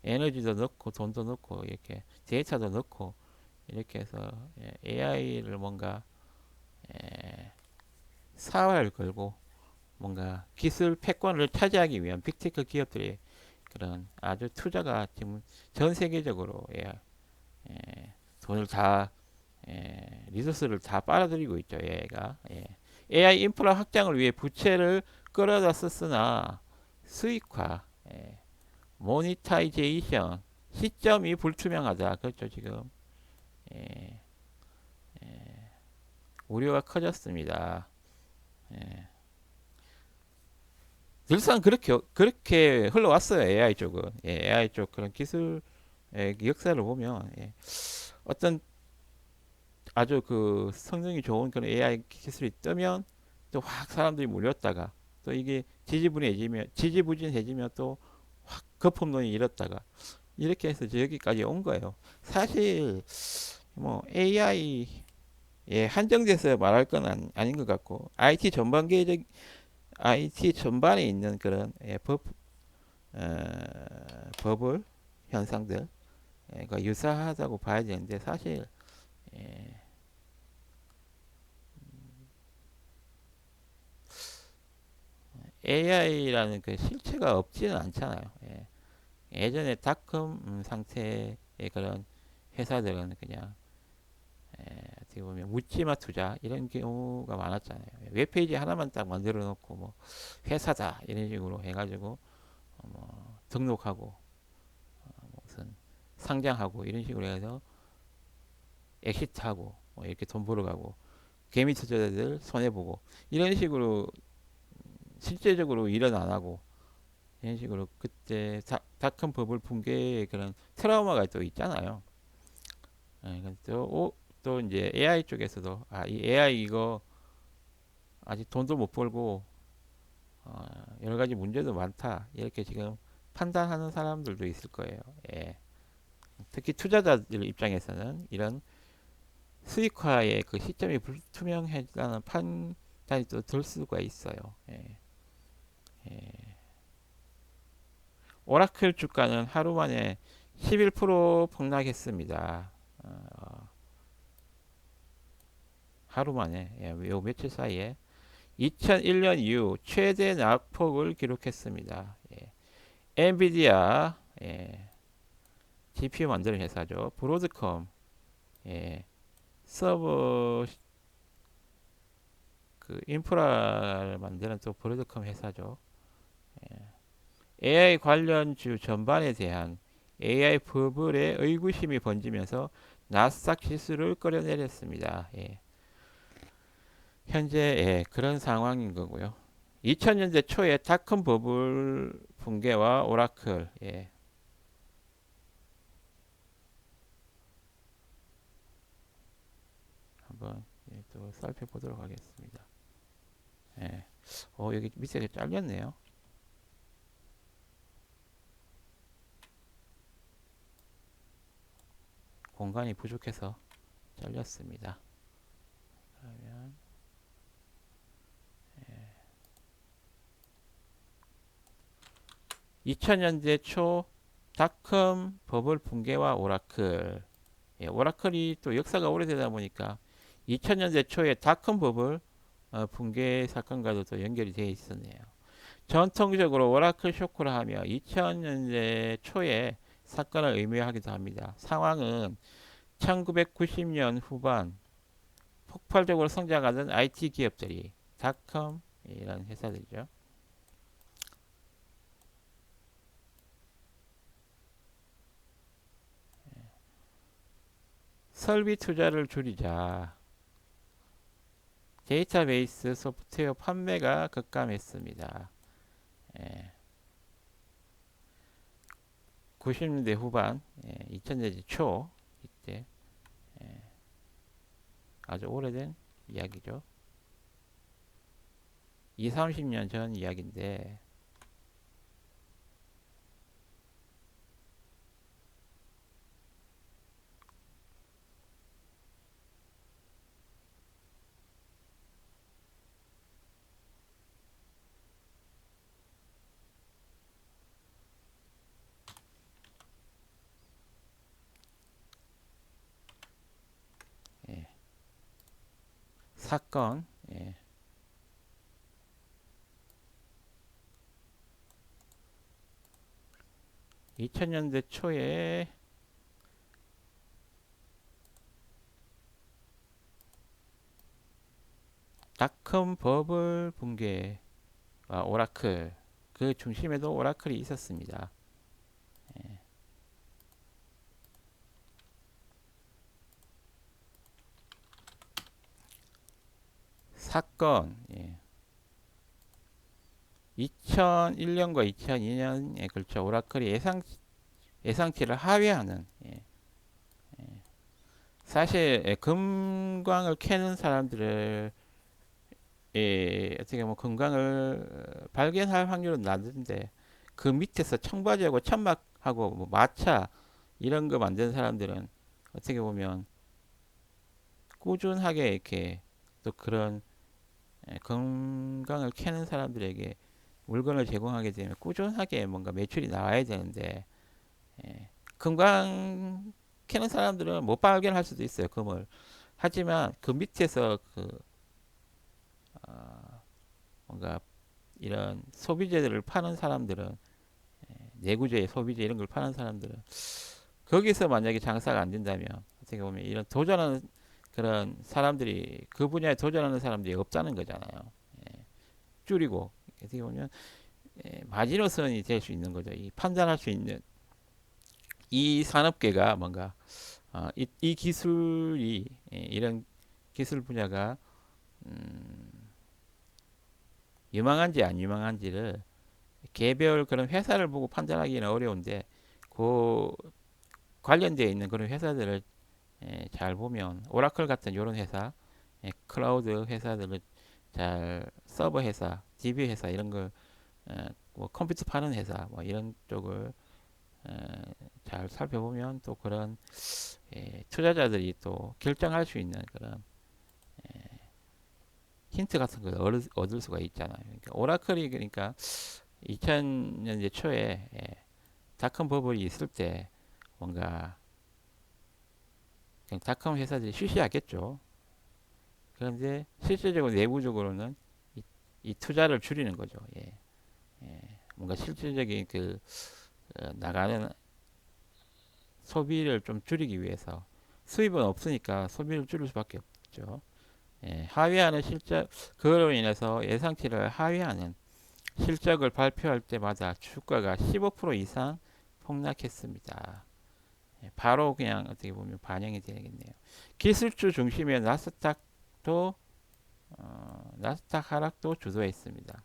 에너지도 넣고 돈도 넣고 이렇게 데이터도 넣고 이렇게 해서 AI를 뭔가 사활을 걸고 뭔가 기술 패권을 차지하기 위한 빅테크 기업들의 그런 아주 투자가 지금 전 세계적으로 돈을 다 리소스를 다 빨아들이고 있죠. 얘가 AI 인프라 확장을 위해 부채를 끌어다 썼으나 수익화, 모니타이제이션 시점이 불투명하다. 그렇죠. 지금 예, 우려가 커졌습니다. 늘상 그렇게 흘러왔어요. AI 쪽은 AI 쪽 그런 기술 역사를 보면 어떤 아주 그 성능이 좋은 그런 AI 기술이 뜨면 또 확 사람들이 몰렸다가 또 이게 지지부진해지면 또 확 거품론이 일었다가 이렇게 해서 여기까지 온 거예요. 사실 뭐 AI에 한정돼서 말할 건 아닌 것 같고 IT 전반계적 IT 전반에 있는 그런 어, 버블 현상들 그 유사하다고 봐야 되는데 사실 예, AI라는 그 실체가 없지는 않잖아요. 예. 예전에 닷컴 상태의 그런 회사들은 그냥 어떻게 보면 묻지마 투자 이런 경우가 많았잖아요. 웹페이지 하나만 딱 만들어 놓고 뭐 회사다 이런 식으로 해가지고 뭐 등록하고 무슨 상장하고 이런 식으로 해서 엑시트하고 뭐 이렇게 돈 벌어가고 개미 투자자들 손해 보고 이런 식으로 실제적으로 일은 안 하고 이런 식으로 그때 닷컴 버블 붕괴의 그런 트라우마가 또 있잖아요. 또 이제 AI 쪽에서도 이 AI 이거 아직 돈도 못 벌고 여러 가지 문제도 많다 이렇게 지금 판단하는 사람들도 있을 거예요. 예. 특히 투자자들 입장에서는 이런 수익화의 그 시점이 불투명하다는 판단이 또 들 수가 있어요. 예. 예. 오라클 주가는 하루 만에 11% 폭락했습니다. 하루 만에 요 며칠 사이에 2001년 이후 최대 낙폭을 기록했습니다. 예. 엔비디아 GPU 만드는 회사죠. 브로드컴 예. 서버 그 인프라를 만드는 또 브로드컴 회사죠. AI 관련주 전반에 대한 AI 버블의 의구심이 번지면서 나스닥 지수를 끌어내렸습니다. 예. 현재 그런 상황인 거고요. 2000년대 초에 닷컴 버블 붕괴와 오라클 한번 또 살펴보도록 하겠습니다. 예. 여기 밑에 잘렸네요. 공간이 부족해서 잘렸습니다. 그러면 2000년대 초 닷컴 버블 붕괴와 오라클 오라클이 또 역사가 오래되다 보니까 2000년대 초에 닷컴 버블 붕괴 사건과도 또 연결이 되어 있었네요. 전통적으로 오라클 쇼크를 하며 2000년대 초에 사건을 의미하기도 합니다. 상황은 1990년 후반 폭발적으로 성장하던 IT 기업들이 닷컴이라는 회사들이죠. 설비 투자를 줄이자 데이터베이스 소프트웨어 판매가 급감했습니다. 90년대 후반, 2000년대 초 이때 아주 오래된 이야기죠. 2, 30년 전 이야기인데 예, 사건 2000년대 초에 닷컴 버블 붕괴와 오라클 그 중심에도 오라클이 있었습니다. 사건 2001년과 2002년에 걸쳐 오라클이 예상치를 하회하는 사실 금광을 캐는 사람들을 어떻게 보면 금광을 발견할 확률은 낮은데 그 밑에서 청바지하고 천막하고 뭐 마차 이런 거 만드는 사람들은 어떻게 보면 꾸준하게 이렇게 또 그런 건강을 캐는 사람들에게 물건을 제공하게 되면 꾸준하게 뭔가 매출이 나와야 되는데 예, 금광 캐는 사람들은 못 발견할 수도 있어요, 금을. 하지만 그 밑에서 뭔가 이런 소비재들을 파는 사람들은 내구재, 소비재 이런 걸 파는 사람들은 거기서 만약에 장사가 안 된다면 어떻게 보면 이런 도전하는 그런 사람들이 그 분야에 도전하는 사람들이 없다는 거잖아요. 줄이고 어떻게 보면 마지노선이 될 수 있는 거죠. 이 판단할 수 있는 이 산업계가 뭔가 이 기술이 이런 기술 분야가 음, 유망한지 안 유망한지를 개별 그런 회사를 보고 판단하기는 어려운데 그 관련되어 있는 그런 회사들을 잘 보면 오라클 같은 이런 회사, 클라우드 회사들을 잘 서버 회사, DB 회사 이런 걸 뭐 컴퓨터 파는 회사 뭐 이런 쪽을 어, 잘 살펴보면 또 그런 투자자들이 또 결정할 수 있는 그런 힌트 같은 걸 얻을 수가 있잖아요. 그러니까 오라클이 그러니까 2000년대 초에 닷컴 버블이 있을 때 뭔가 그냥 닷컴 회사들이 쉬쉬하겠죠. 그런데 실질적으로 내부적으로는 이, 이 투자를 줄이는 거죠. 뭔가 실질적인 나가는 소비를 좀 줄이기 위해서 수입은 없으니까 소비를 줄일 수밖에 없죠. 하회하는 실적 그로 인해서 예상치를 하회하는 실적을 발표할 때마다 주가가 15% 이상 폭락했습니다. 바로 그냥 어떻게 보면 반영이 되겠네요. 기술주 중심의 나스닥도 나스닥 하락도 주도했습니다.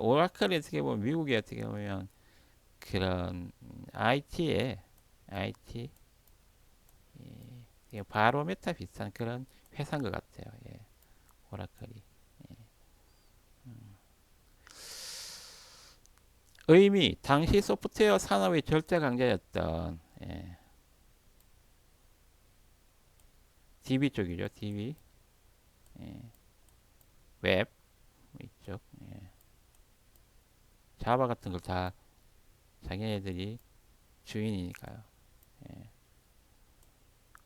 오라클이 어떻게 보면 미국이 어떻게 보면 그런 IT에 IT 바로메타 비슷한 그런 회사인 것 같아요. 오라클이 의미 당시 소프트웨어 산업의 절대 강자였던 DB 쪽이죠. DB 웹 이쪽 자바 같은 걸 다 자기네들이 주인이니까요.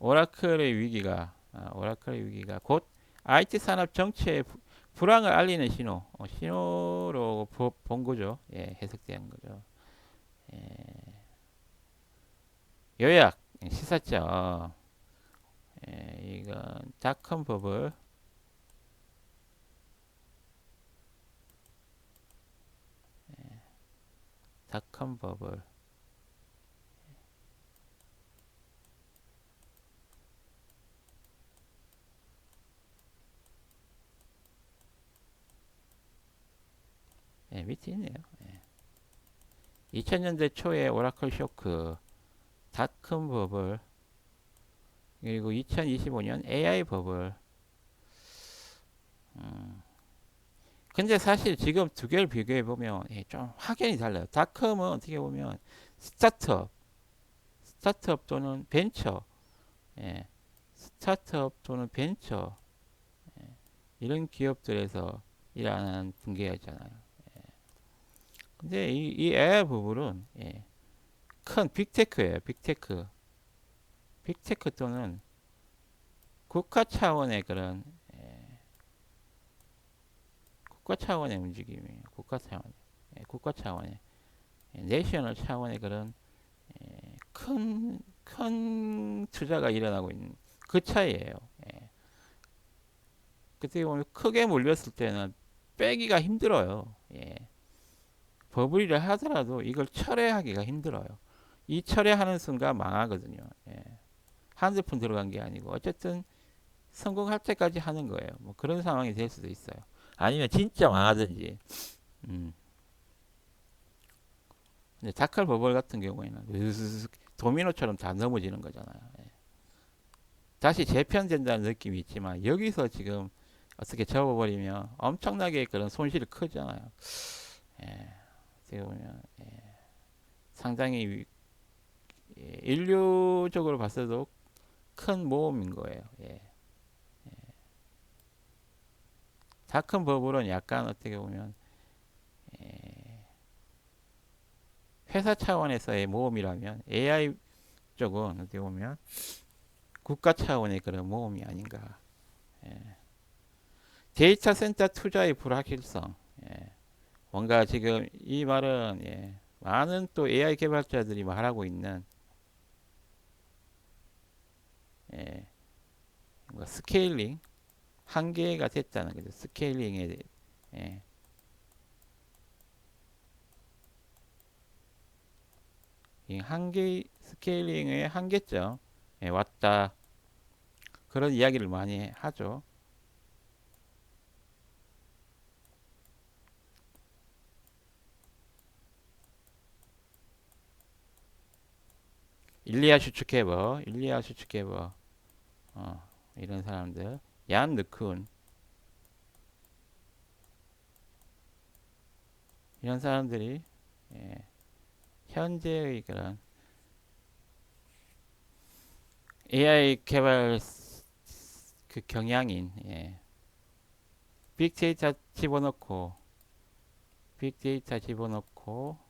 오라클의 위기가 곧 IT 산업 정체의 불황을 알리는 신호로 본 거죠. 해석된 거죠. 요약 시사점 이건 닷컴 버블 닷컴 버블 밑에 있네요. 2000년대 초에 오라클 쇼크 닷컴 버블 그리고 2025년 AI 버블 근데 사실 지금 두 개를 비교해 보면 좀 확연히 달라요. 닷컴은 어떻게 보면 스타트업, 스타트업 또는 벤처, 예, 스타트업 또는 벤처 이런 기업들에서 일하는 분계였잖아요. 근데 이 AI 버블은 큰 빅테크예요. 빅테크, 빅테크 또는 국가 차원의 그런 국가 차원의 움직임이에요. 국가 차원의 내셔널 차원의 그런 큰 투자가 일어나고 있는 그 차이예요. 그때 보면 크게 몰렸을 때는 빼기가 힘들어요. 버블이라 하더라도 이걸 철회하기가 힘들어요. 이 철회하는 순간 망하거든요. 한두 푼 들어간 게 아니고 어쨌든 성공할 때까지 하는 거예요. 뭐 그런 상황이 될 수도 있어요. 아니면 진짜 망하든지. 음. 근데 다칼 버블 같은 경우에는 도미노처럼 다 넘어지는 거잖아요. 다시 재편된다는 느낌이 있지만 여기서 지금 어떻게 접어버리면 엄청나게 그런 손실이 크잖아요. 어떻게 보면 상당히 인류적으로 봤어도 큰 모험인 거예요. 다 큰 버블은 약간 어떻게 보면 회사 차원에서의 모험이라면 AI 쪽은 어떻게 보면 국가 차원의 그런 모험이 아닌가. 예. 데이터 센터 투자의 불확실성. 예. 뭔가 지금 이 말은 많은 또 AI 개발자들이 말하고 있는 예, 뭐 스케일링 한계가 됐다는 거죠. 스케일링에 예, 이 한계 스케일링의 한계점 왔다 그런 이야기를 많이 하죠. 일리아 슈츠케버 이런 사람들, 얀 느쿤 이런 사람들이 예, 현재의 그런 AI 개발 그 경향인 빅데이터 집어넣고 빅데이터 집어넣고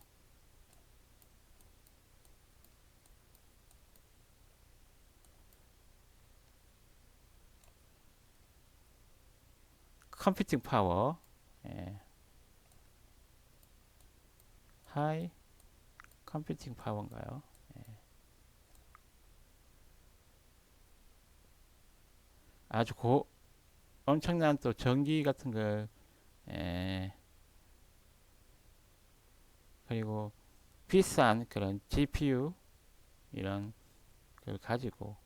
컴퓨팅 파워 예, 하이 컴퓨팅 파워인가요? 아주 엄청난 또 전기 같은 걸 예, 그리고 비싼 그런 GPU 이런 걸 가지고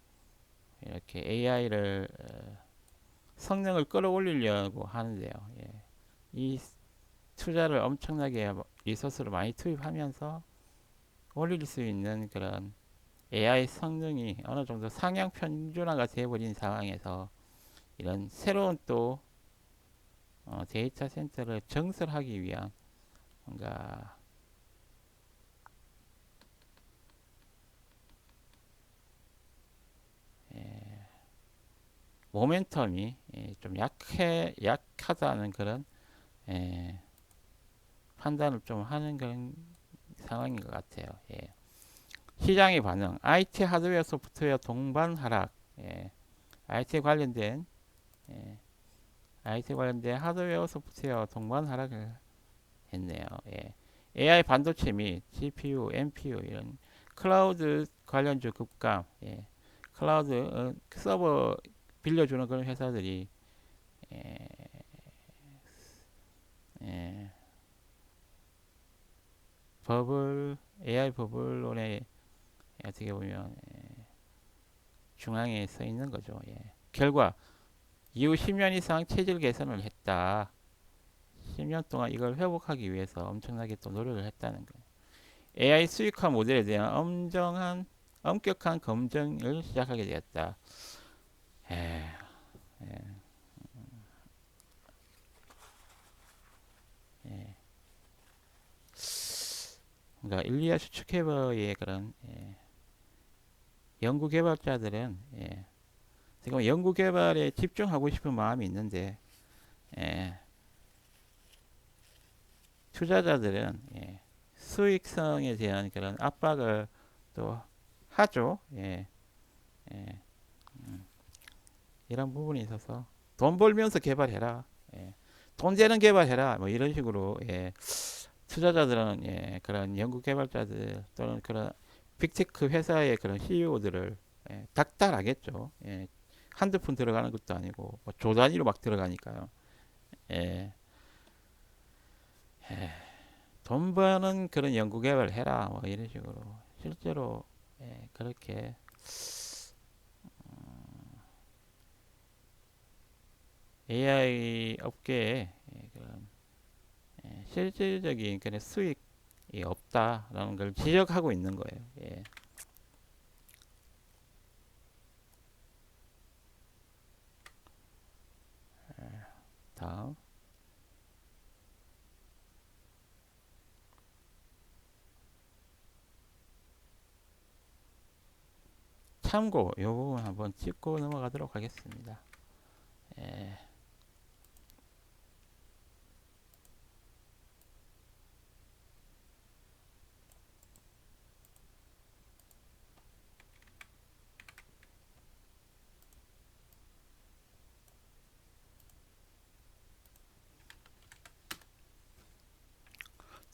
이렇게 AI를 성능을 끌어올리려고 하는데요. 예. 이 투자를 엄청나게 리소스를 많이 투입하면서 올릴 수 있는 그런 AI 성능이 어느 정도 상향 평준화가 되어버린 상황에서 이런 새로운 또 데이터 센터를 증설하기 위한 뭔가 예, 모멘텀이 좀 약하다는 그런 예, 판단을 좀 하는 그런 상황인 것 같아요. 예. 시장의 반응, IT 하드웨어 소프트웨어 동반 하락, IT 관련된 예, IT 관련된 하드웨어 소프트웨어 동반 하락을 했네요. 예. AI 반도체 및 GPU, NPU 이런 클라우드 관련주 급감, 클라우드 서버 빌려주는 그런 회사들이 예, 예, 버블 AI 버블론의 어떻게 보면 중앙에 서 있는 거죠. 예. 결과 이후 10년 이상 체질 개선을 했다. 10년 동안 이걸 회복하기 위해서 엄청나게 또 노력을 했다는 거예요. AI 수익화 모델에 대한 엄격한 검증을 시작하게 되었다. 예, 예, 예. 그러니까 일리아 슈츠케버의 그런 연구 개발자들은 지금 연구 개발에 집중하고 싶은 마음이 있는데 예, 투자자들은 수익성에 대한 그런 압박을 또 하죠. 예, 이런 부분이 있어서 돈 벌면서 개발해라. 돈 되는 개발해라. 뭐 이런 식으로 투자자들은 그런 연구 개발자들 또는 그런 빅테크 회사의 그런 CEO들을 닥달하겠죠. 한두 푼 들어가는 것도 아니고 뭐조 단위로 막 들어가니까요. 예, 돈 버는 그런 연구 개발을 해라. 뭐 이런 식으로 실제로 그렇게 AI 업계에 그런 실질적인 그런 수익이 없다라는 걸 지적하고 있는 거예요. 다음 참고 이 부분 한번 짚고 넘어가도록 하겠습니다. 예,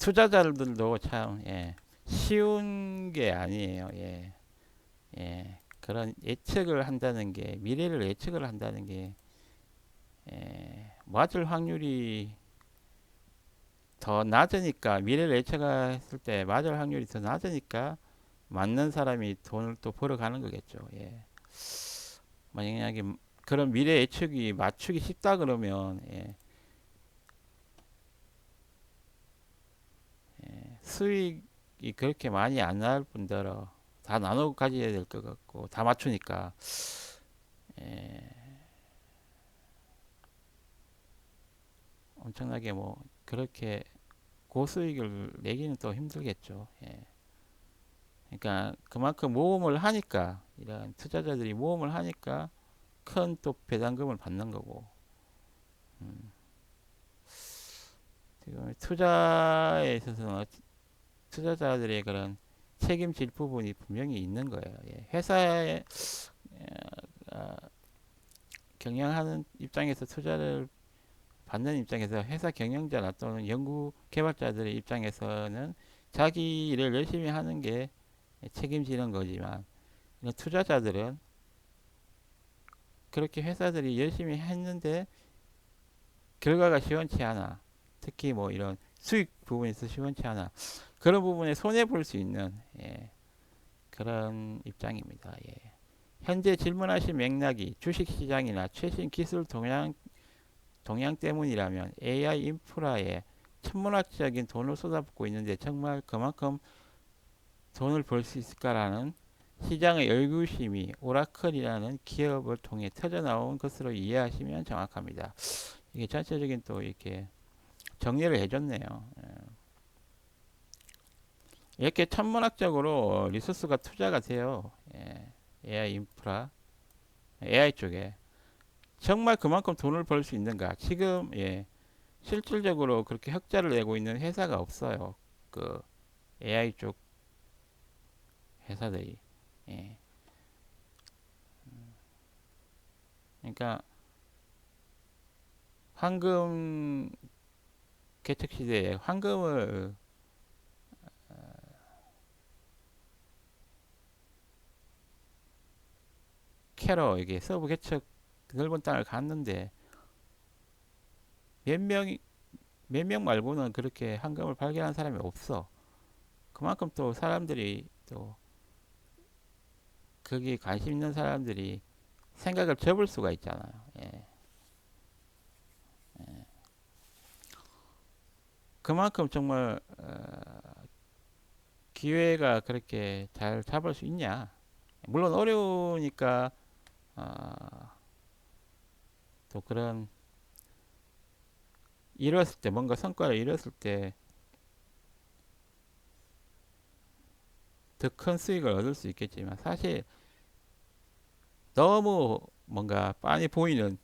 투자자들도 참 쉬운 게 아니에요. 그런 예측을 한다는 게 미래를 예측을 한다는 게 맞을 확률이 더 낮으니까 미래를 예측했을 때 맞을 확률이 더 낮으니까 맞는 사람이 돈을 또 벌어가는 거겠죠. 만약에 그런 미래 예측이 맞추기 쉽다 그러면 수익이 그렇게 많이 안 날 뿐더러 다 나눠 가져야 될 것 같고 다 맞추니까 예, 엄청나게 뭐 그렇게 고수익을 내기는 또 힘들겠죠. 그러니까 그만큼 모험을 하니까 이런 투자자들이 모험을 하니까 큰 또 배당금을 받는 거고 지금 투자에 있어서는 투자자들의 그런 책임질 부분이 분명히 있는 거예요. 회사에 어, 경영하는 입장에서 투자를 받는 입장에서 회사 경영자나 또는 연구 개발자들의 입장에서는 자기 일을 열심히 하는 게 책임지는 거지만 이런 투자자들은 그렇게 회사들이 열심히 했는데 결과가 시원치 않아. 특히 뭐 이런 수익 부분에서 시원치 않아. 그런 부분에 손해 볼 수 있는 그런 입장입니다. 현재 질문하신 맥락이 주식시장이나 최신 기술 동향 때문이라면 AI 인프라에 천문학적인 돈을 쏟아붓고 있는데 정말 그만큼 돈을 벌 수 있을까라는 시장의 의구심이 오라클이라는 기업을 통해 터져나온 것으로 이해하시면 정확합니다. 이게 전체적인 또 이렇게 정리를 해줬네요. 이렇게 천문학적으로 리소스가 투자가 돼요. AI 인프라, AI 쪽에 정말 그만큼 돈을 벌 수 있는가? 지금 실질적으로 그렇게 흑자를 내고 있는 회사가 없어요. 그 AI 쪽 회사들이. 예. 그러니까 황금 개척 시대에 황금을 캐러 이게 서부 개척 넓은 땅을 갔는데 몇 명이 몇 명 말고는 그렇게 황금을 발견한 사람이 없어. 그만큼 또 사람들이 또 거기에 관심 있는 사람들이 생각을 접을 수가 있잖아요. 그만큼 정말 기회가 그렇게 잘 잡을 수 있냐? 물론 어려우니까 또 그런 이뤘을 때 뭔가 성과를 이뤘을 때 더 큰 수익을 얻을 수 있겠지만 사실 너무 뭔가 빤히 보이는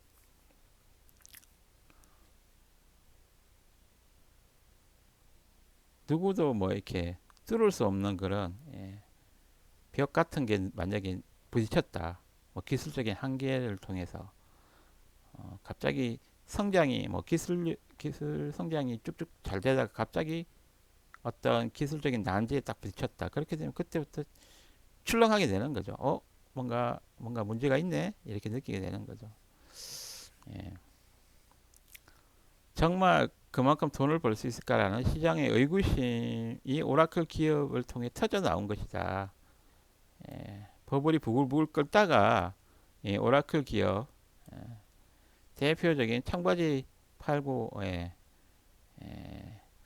누구도 뭐 이렇게 뚫을 수 없는 그런 벽 같은 게 만약에 부딪혔다. 뭐 기술적인 한계를 통해서 갑자기 성장이 뭐 기술 성장이 쭉쭉 잘 되다가 갑자기 어떤 기술적인 난제에 딱 부딪혔다. 그렇게 되면 그때부터 출렁하게 되는 거죠. 뭔가 문제가 있네 이렇게 느끼게 되는 거죠. 예. 정말 그만큼 돈을 벌 수 있을까라는 시장의 의구심이 오라클 기업을 통해 터져 나온 것이다. 버블이 부글부글 끓다가 오라클 기업 대표적인 청바지 팔고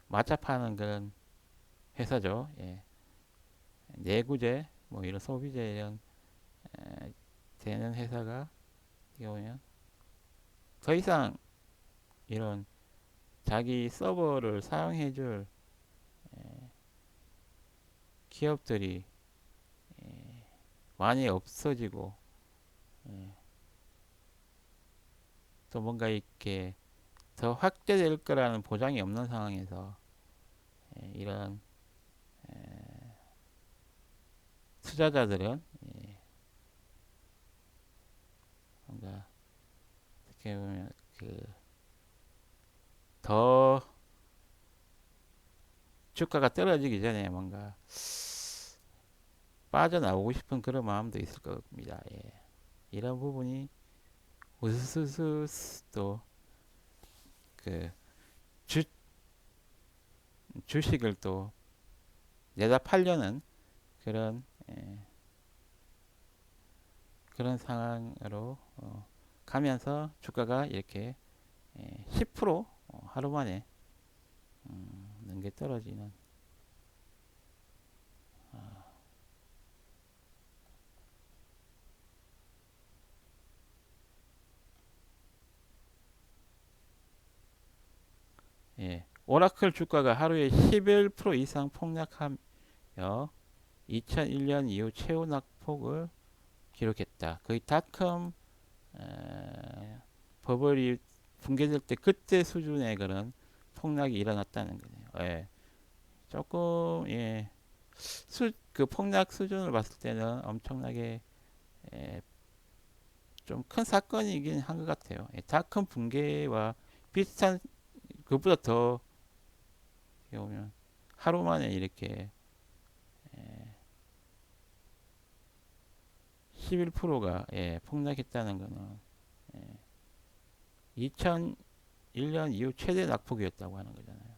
마차 파는 그런 회사죠. 내구재 뭐 이런 소비재 이런 되는 회사가 어떻게 보면 더 이상 이런 자기 서버를 사용해줄 기업들이 많이 없어지고 또 뭔가 이렇게 더 확대될 거라는 보장이 없는 상황에서 이런 투자자들은 뭔가 어떻게 보면 그 더 주가가 떨어지기 전에 뭔가 빠져나오고 싶은 그런 마음도 있을 겁니다. 예. 이런 부분이 우스스스 또 그 주식을 또 내다 팔려는 그런 그런 상황으로 가면서 주가가 이렇게 10% 하루 만에 넘게 떨어지는 오라클 주가가 하루에 11% 이상 폭락하며 2001년 이후 최후 낙폭을 기록했다. 거의 닷컴 버블이 붕괴될 때 그때 수준의 그런 폭락이 일어났다는 거네요. 조금 그 폭락 수준을 봤을 때는 엄청나게 좀 큰 사건이긴 한 것 같아요. 닷컴 붕괴와 비슷한 그것보다 더 보면 하루 만에 이렇게 11%가 폭락했다는 것은 2001년 이후 최대 낙폭이었다고 하는 거잖아요.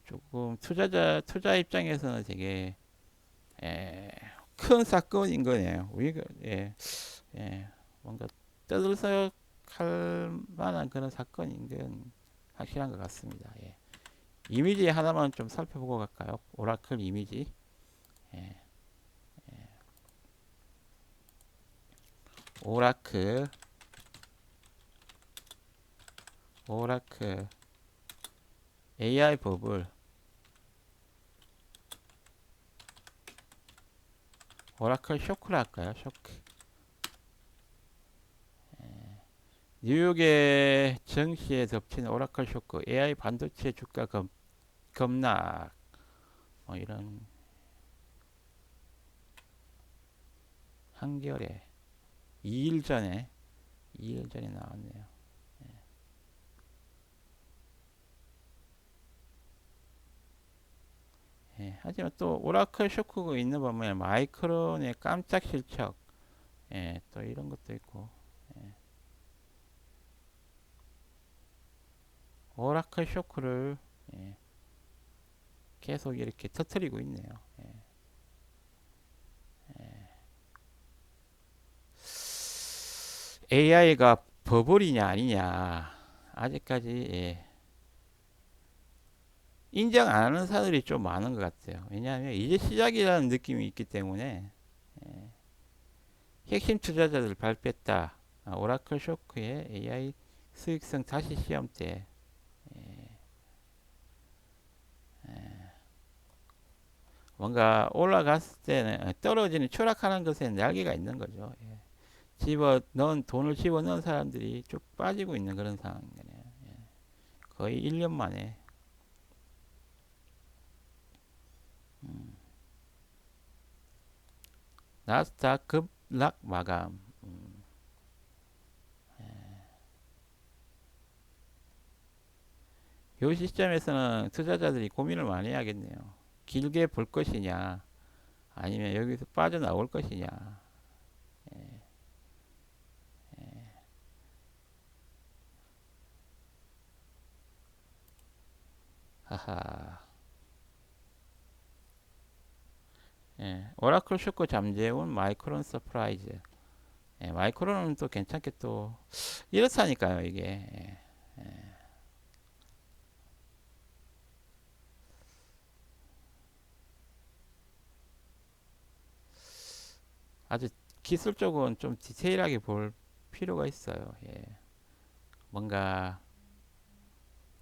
조금 투자 입장에서는 되게 큰 사건인 거네요. 우리가 뭔가 떠들썩할 만한 그런 사건인 건 확실한 것 같습니다. 이미지 하나만 좀 살펴보고 갈까요? 오라클 이미지. 예, 오라클 AI 버블 오라클 쇼크를 할까요? 쇼크. 뉴욕의 증시에 덮친 오라클 쇼크, AI 반도체 주가 급락, 뭐 이런 한겨레 2일 전에 나왔네요. 하지만 또 오라클 쇼크가 있는 반면에 마이크론의 깜짝 실적, 또 이런 것도 있고, 오라클 쇼크를 계속 이렇게 터트리고 있네요. AI가 버블이냐 아니냐 아직까지 인정 안 하는 사람들이 좀 많은 것 같아요. 왜냐하면 이제 시작이라는 느낌이 있기 때문에 핵심 투자자들 발표했다. 오라클 쇼크의 AI 수익성 다시 시험 때 뭔가 올라갔을 때는 떨어지는 추락하는 것에 날개가 있는 거죠. 집어 넣은 돈을 집어 넣은 사람들이 쭉 빠지고 있는 그런 상황이네요. 거의 1년 만에 나스닥 급락 마감. 이 시점에서는 투자자들이 고민을 많이 해야겠네요. 길게 볼 것이냐, 아니면 여기서 빠져나올 것이냐. 하하. 오라클 쇼크 잠재운 마이크론 서프라이즈. 마이크론은 또 괜찮게 또 이렇다니까요, 이게. 아주 기술적으로는 좀 디테일하게 볼 필요가 있어요. 뭔가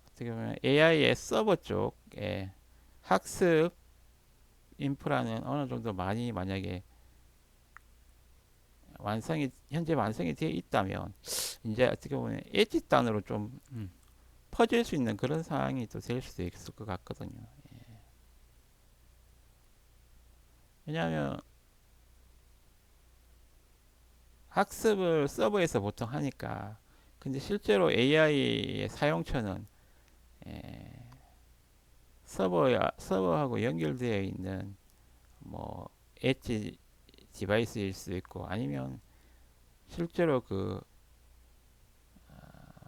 어떻게 보면 AI의 서버 쪽 학습 인프라는 어느 정도 많이 만약에 현재 완성이 되어 있다면 이제 어떻게 보면 엣지 단으로 좀 퍼질 수 있는 그런 상황이 또 될 수도 있을 것 같거든요. 왜냐하면 학습을 서버에서 보통 하니까 근데 실제로 AI의 사용처는 서버하고 연결되어 있는 뭐 엣지 디바이스일 수도 있고 아니면 실제로 그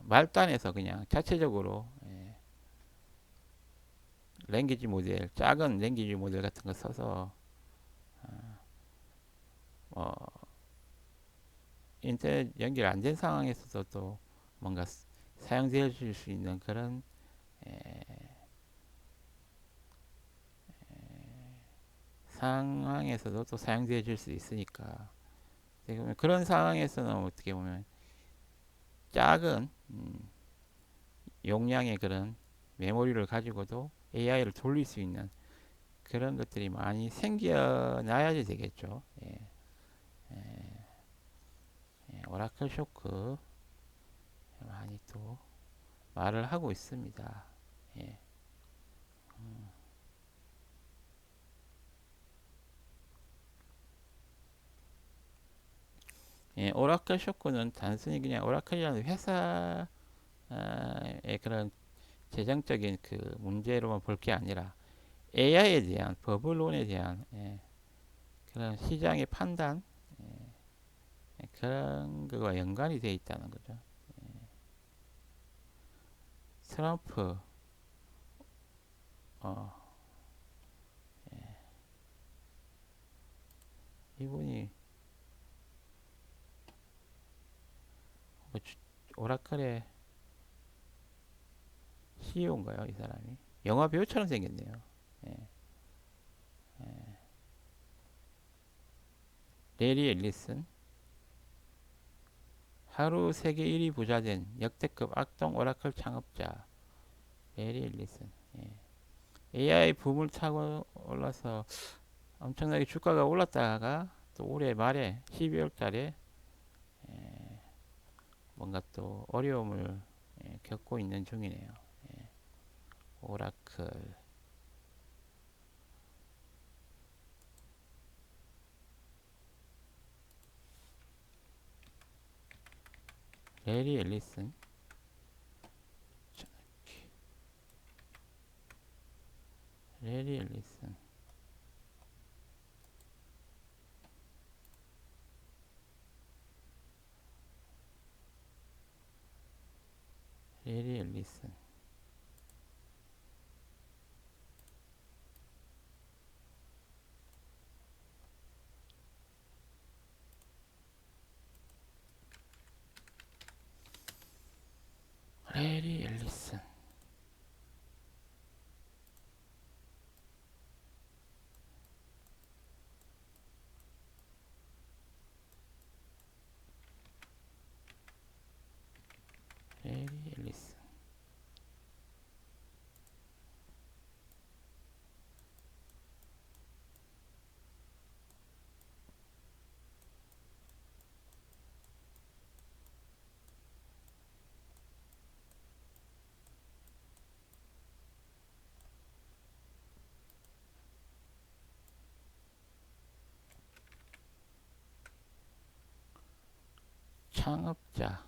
말단에서 그냥 자체적으로 랭귀지 모델, 작은 랭귀지 모델 같은 거 써서 어, 인터넷 연결 안 된 상황에서도 또 뭔가 사용될 수 있는 그런 에, 상황에서도 또 사용되어질 수 있으니까 그런 상황에서는 어떻게 보면 작은 용량의 그런 메모리를 가지고도 AI를 돌릴 수 있는 그런 것들이 많이 생겨나야지 되겠죠. 오라클 쇼크 많이 또 말을 하고 있습니다. 예. 오라클 쇼크는 단순히 그냥 오라클이라는 회사의 그런 재정적인 그 문제로만 볼 게 아니라 AI에 대한 버블론에 대한 그런 시장의 판단 그런 거와 연관이 되어 있다는 거죠. 트럼프 어, 이분이 뭐 오라클의 CEO인가요? 이 사람이 영화 배우처럼 생겼네요. 예. 레리 앨리슨 하루 세계 1위 부자 된 역대급 악동 오라클 창업자 레리 앨리슨 AI 붐을 타고 올라서 엄청나게 주가가 올랐다가 또 올해 말에 12월 달에 뭔가 또 어려움을 겪고 있는 중이네요. 오라클 레리 앨리슨 레리 앨리슨 레리 앨리슨 레리 앨리슨 레리 앨리슨 창업자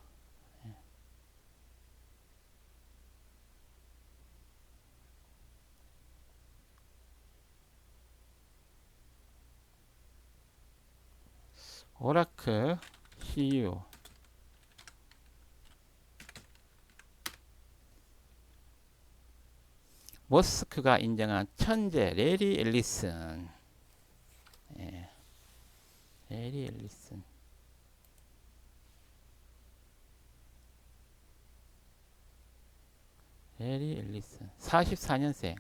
오라클 CEO 머스크가 인정한 천재 레리 앨리슨 예, 레리 앨리슨 레리 앨리슨 44년생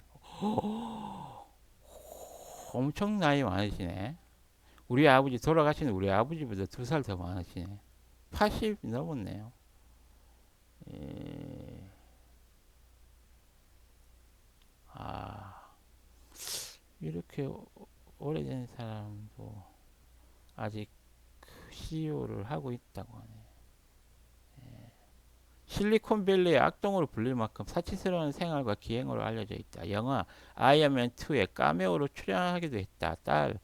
엄청 나이 많으시네. 우리 아버지 돌아가신 우리 아버지보다 2살 더 많으시네. 80 넘었네요. 예, 아 이렇게 오래된 사람도 아직 CEO를 하고 있다고 하네. 실리콘밸리의 악동으로 불릴 만큼 사치스러운 생활과 기행으로 알려져 있다. 영화 아이언맨 2에 카메오로 출연하기도 했다. 딸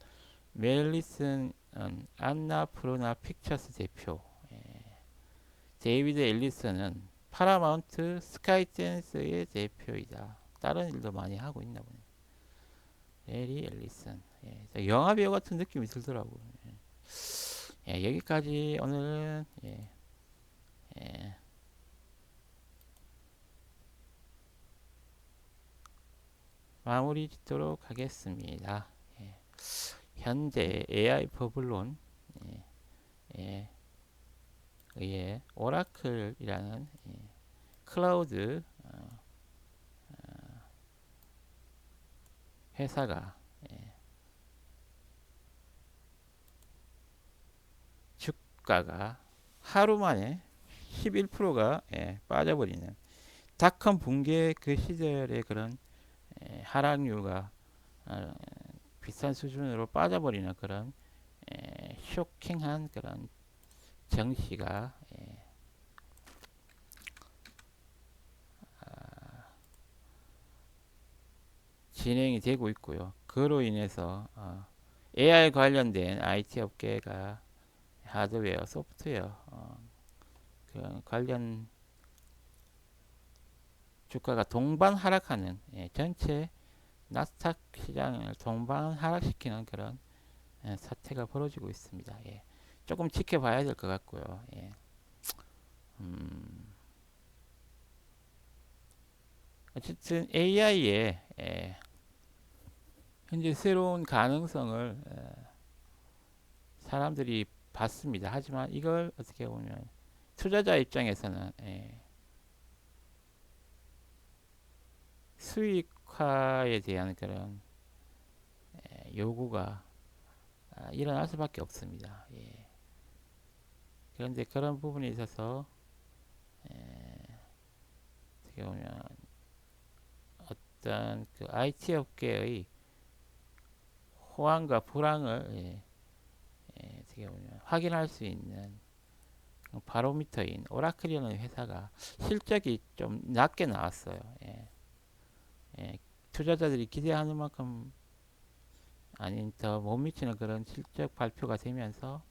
멜리슨 안나 프로나 픽처스 대표 데이비드 앨리슨은 파라마운트 스카이댄스의 대표이다. 다른 일도 많이 하고 있나 보네. 레리 앨리슨. 예, 영화 배우 같은 느낌이 들더라고. 예, 여기까지 오늘은 예, 마무리 짓도록 하겠습니다. 예, 현재 AI 버블론 예, 예, 의해 오라클이라는 클라우드 회사가 주가가 하루 만에 11%가 빠져버리는 닷컴 붕괴 그 시절의 그런 하락률과 어, 비슷한 수준으로 빠져버리는 그런 쇼킹한 그런 정시가 진행이 되고 있고요. 그로 인해서 AI 관련된 IT 업계가 하드웨어, 소프트웨어 그런 관련 주가가 동반 하락하는 전체 나스닥 시장을 동반 하락시키는 그런 사태가 벌어지고 있습니다. 예. 조금 지켜봐야 될 것 같고요. 예. 어쨌든 AI의 현재 새로운 가능성을 사람들이 봤습니다. 하지만 이걸 어떻게 보면 투자자 입장에서는 수익화에 대한 그런 요구가 일어날 수밖에 없습니다. 예. 그런데 그런 부분에 있어서 어떻게 보면 어떤 그 IT 업계의 호황과 불황을 어떻게 보면 확인할 수 있는 바로미터인 오라클이라는 회사가 실적이 좀 낮게 나왔어요. 투자자들이 기대하는 만큼 아닌 더 못 미치는 그런 실적 발표가 되면서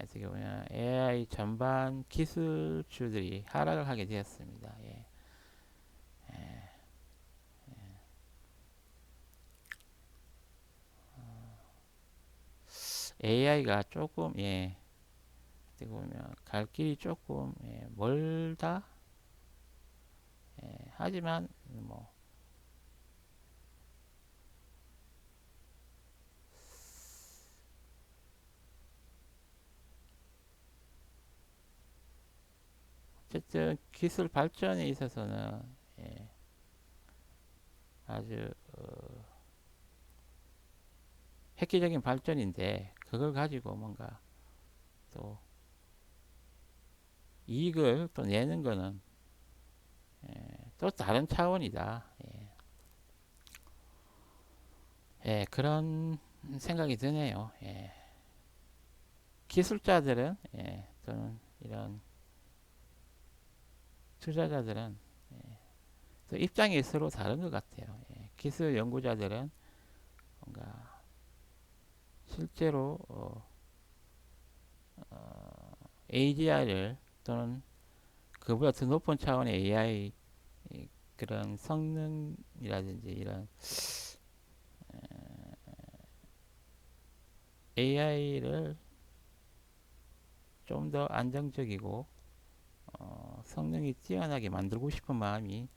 어떻게 보면 AI 전반 기술주들이 하락을 하게 되었습니다. AI가 조금 어떻게 보면 갈 길이 조금 멀다. 하지만 뭐 어쨌든 기술 발전에 있어서는 아주 획기적인 발전인데 그걸 가지고 뭔가 또 이익을 또 내는 거는 또 다른 차원이다. 그런 생각이 드네요. 기술자들은 또는 이런 투자자들은 또 입장이 서로 다른 것 같아요. 기술 연구자들은 뭔가 실제로 AGI를 또는 그보다 더 높은 차원의 AI 그런 성능이라든지 이런 AI를 좀 더 안정적이고 성능이 뛰어나게 만들고 싶은 마음이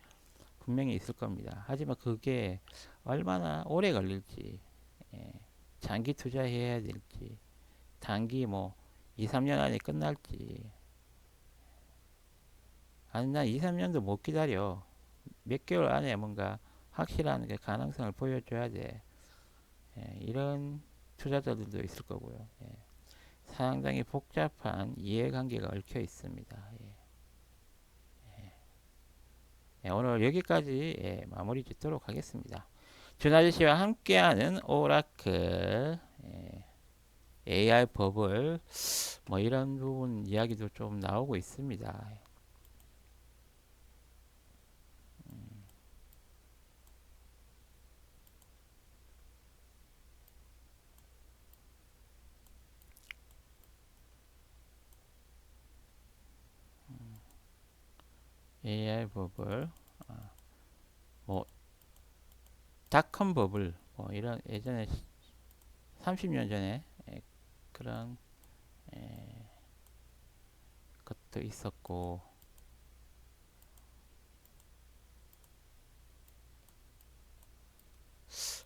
분명히 있을 겁니다. 하지만 그게 얼마나 오래 걸릴지, 예, 장기 투자해야 될지, 단기 뭐 2, 3년 안에 끝날지, 아니 난 2, 3년도 못 기다려. 몇 개월 안에 뭔가 확실한 그 가능성을 보여줘야 돼. 이런 투자자들도 있을 거고요. 상당히 복잡한 이해관계가 얽혀 있습니다. 오늘 여기까지 마무리 짓도록 하겠습니다. 준 아저씨와 함께하는 오라클 AI 버블 뭐 이런 부분 이야기도 좀 나오고 있습니다. AI 버블 뭐 닷컴 버블 뭐 이런 예전에 30년 전에 그런 것도 있었고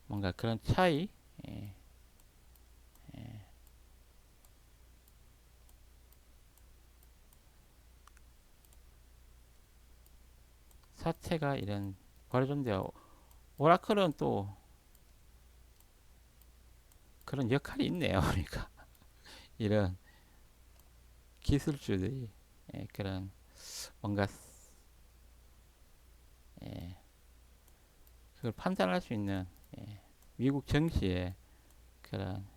뭔가 그런 차이 예, 사태가 이런 벌어졌는데 오라클은 또 그런 역할이 있네요. 그러니까 이런 기술주들이 그런 뭔가 예, 그걸 판단할 수 있는 미국 정치의 그런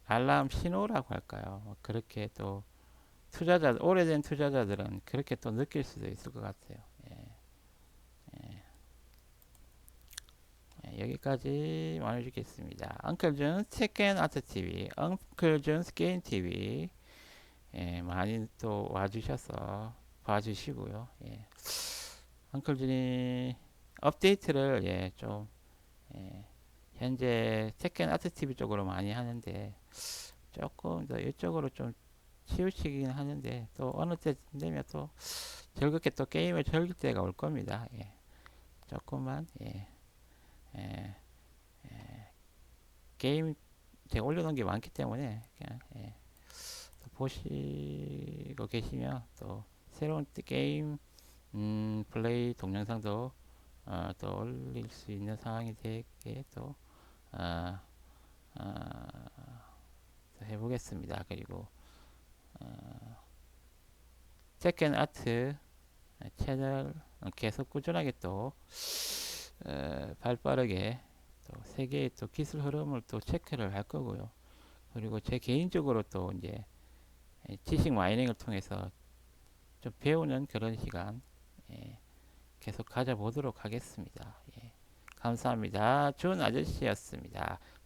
알람 신호라고 할까요? 뭐 그렇게 또 투자자 오래된 투자자들은 그렇게 또 느낄 수도 있을 것 같아요. 여기까지 말해주겠습니다. 엉클 준스 테켄 아트 TV, 엉클 준스 게임 TV 많이 또 와주셔서 봐주시고요. 엉클 준이 업데이트를 좀 현재 테켄 아트 TV 쪽으로 많이 하는데 조금 더 이쪽으로 좀 치우치긴 하는데 또 어느 때 되면 또 즐겁게 또 게임을 즐길 때가 올 겁니다. 조금만 예, 게임 제가 올려놓은 게 많기 때문에 그냥 또 보시고 계시면 또 새로운 게임 플레이 동영상도 또 올릴 수 있는 상황이 되게 또 어, 어, 또 해보겠습니다. 그리고 테켄 아트 채널 계속 꾸준하게 또 발빠르게 또 세계의 또 기술 흐름을 또 체크를 할 거고요. 그리고 제 개인적으로 또 이제 지식 마이닝을 통해서 좀 배우는 그런 시간 계속 가져보도록 하겠습니다. 감사합니다. 준 아저씨였습니다.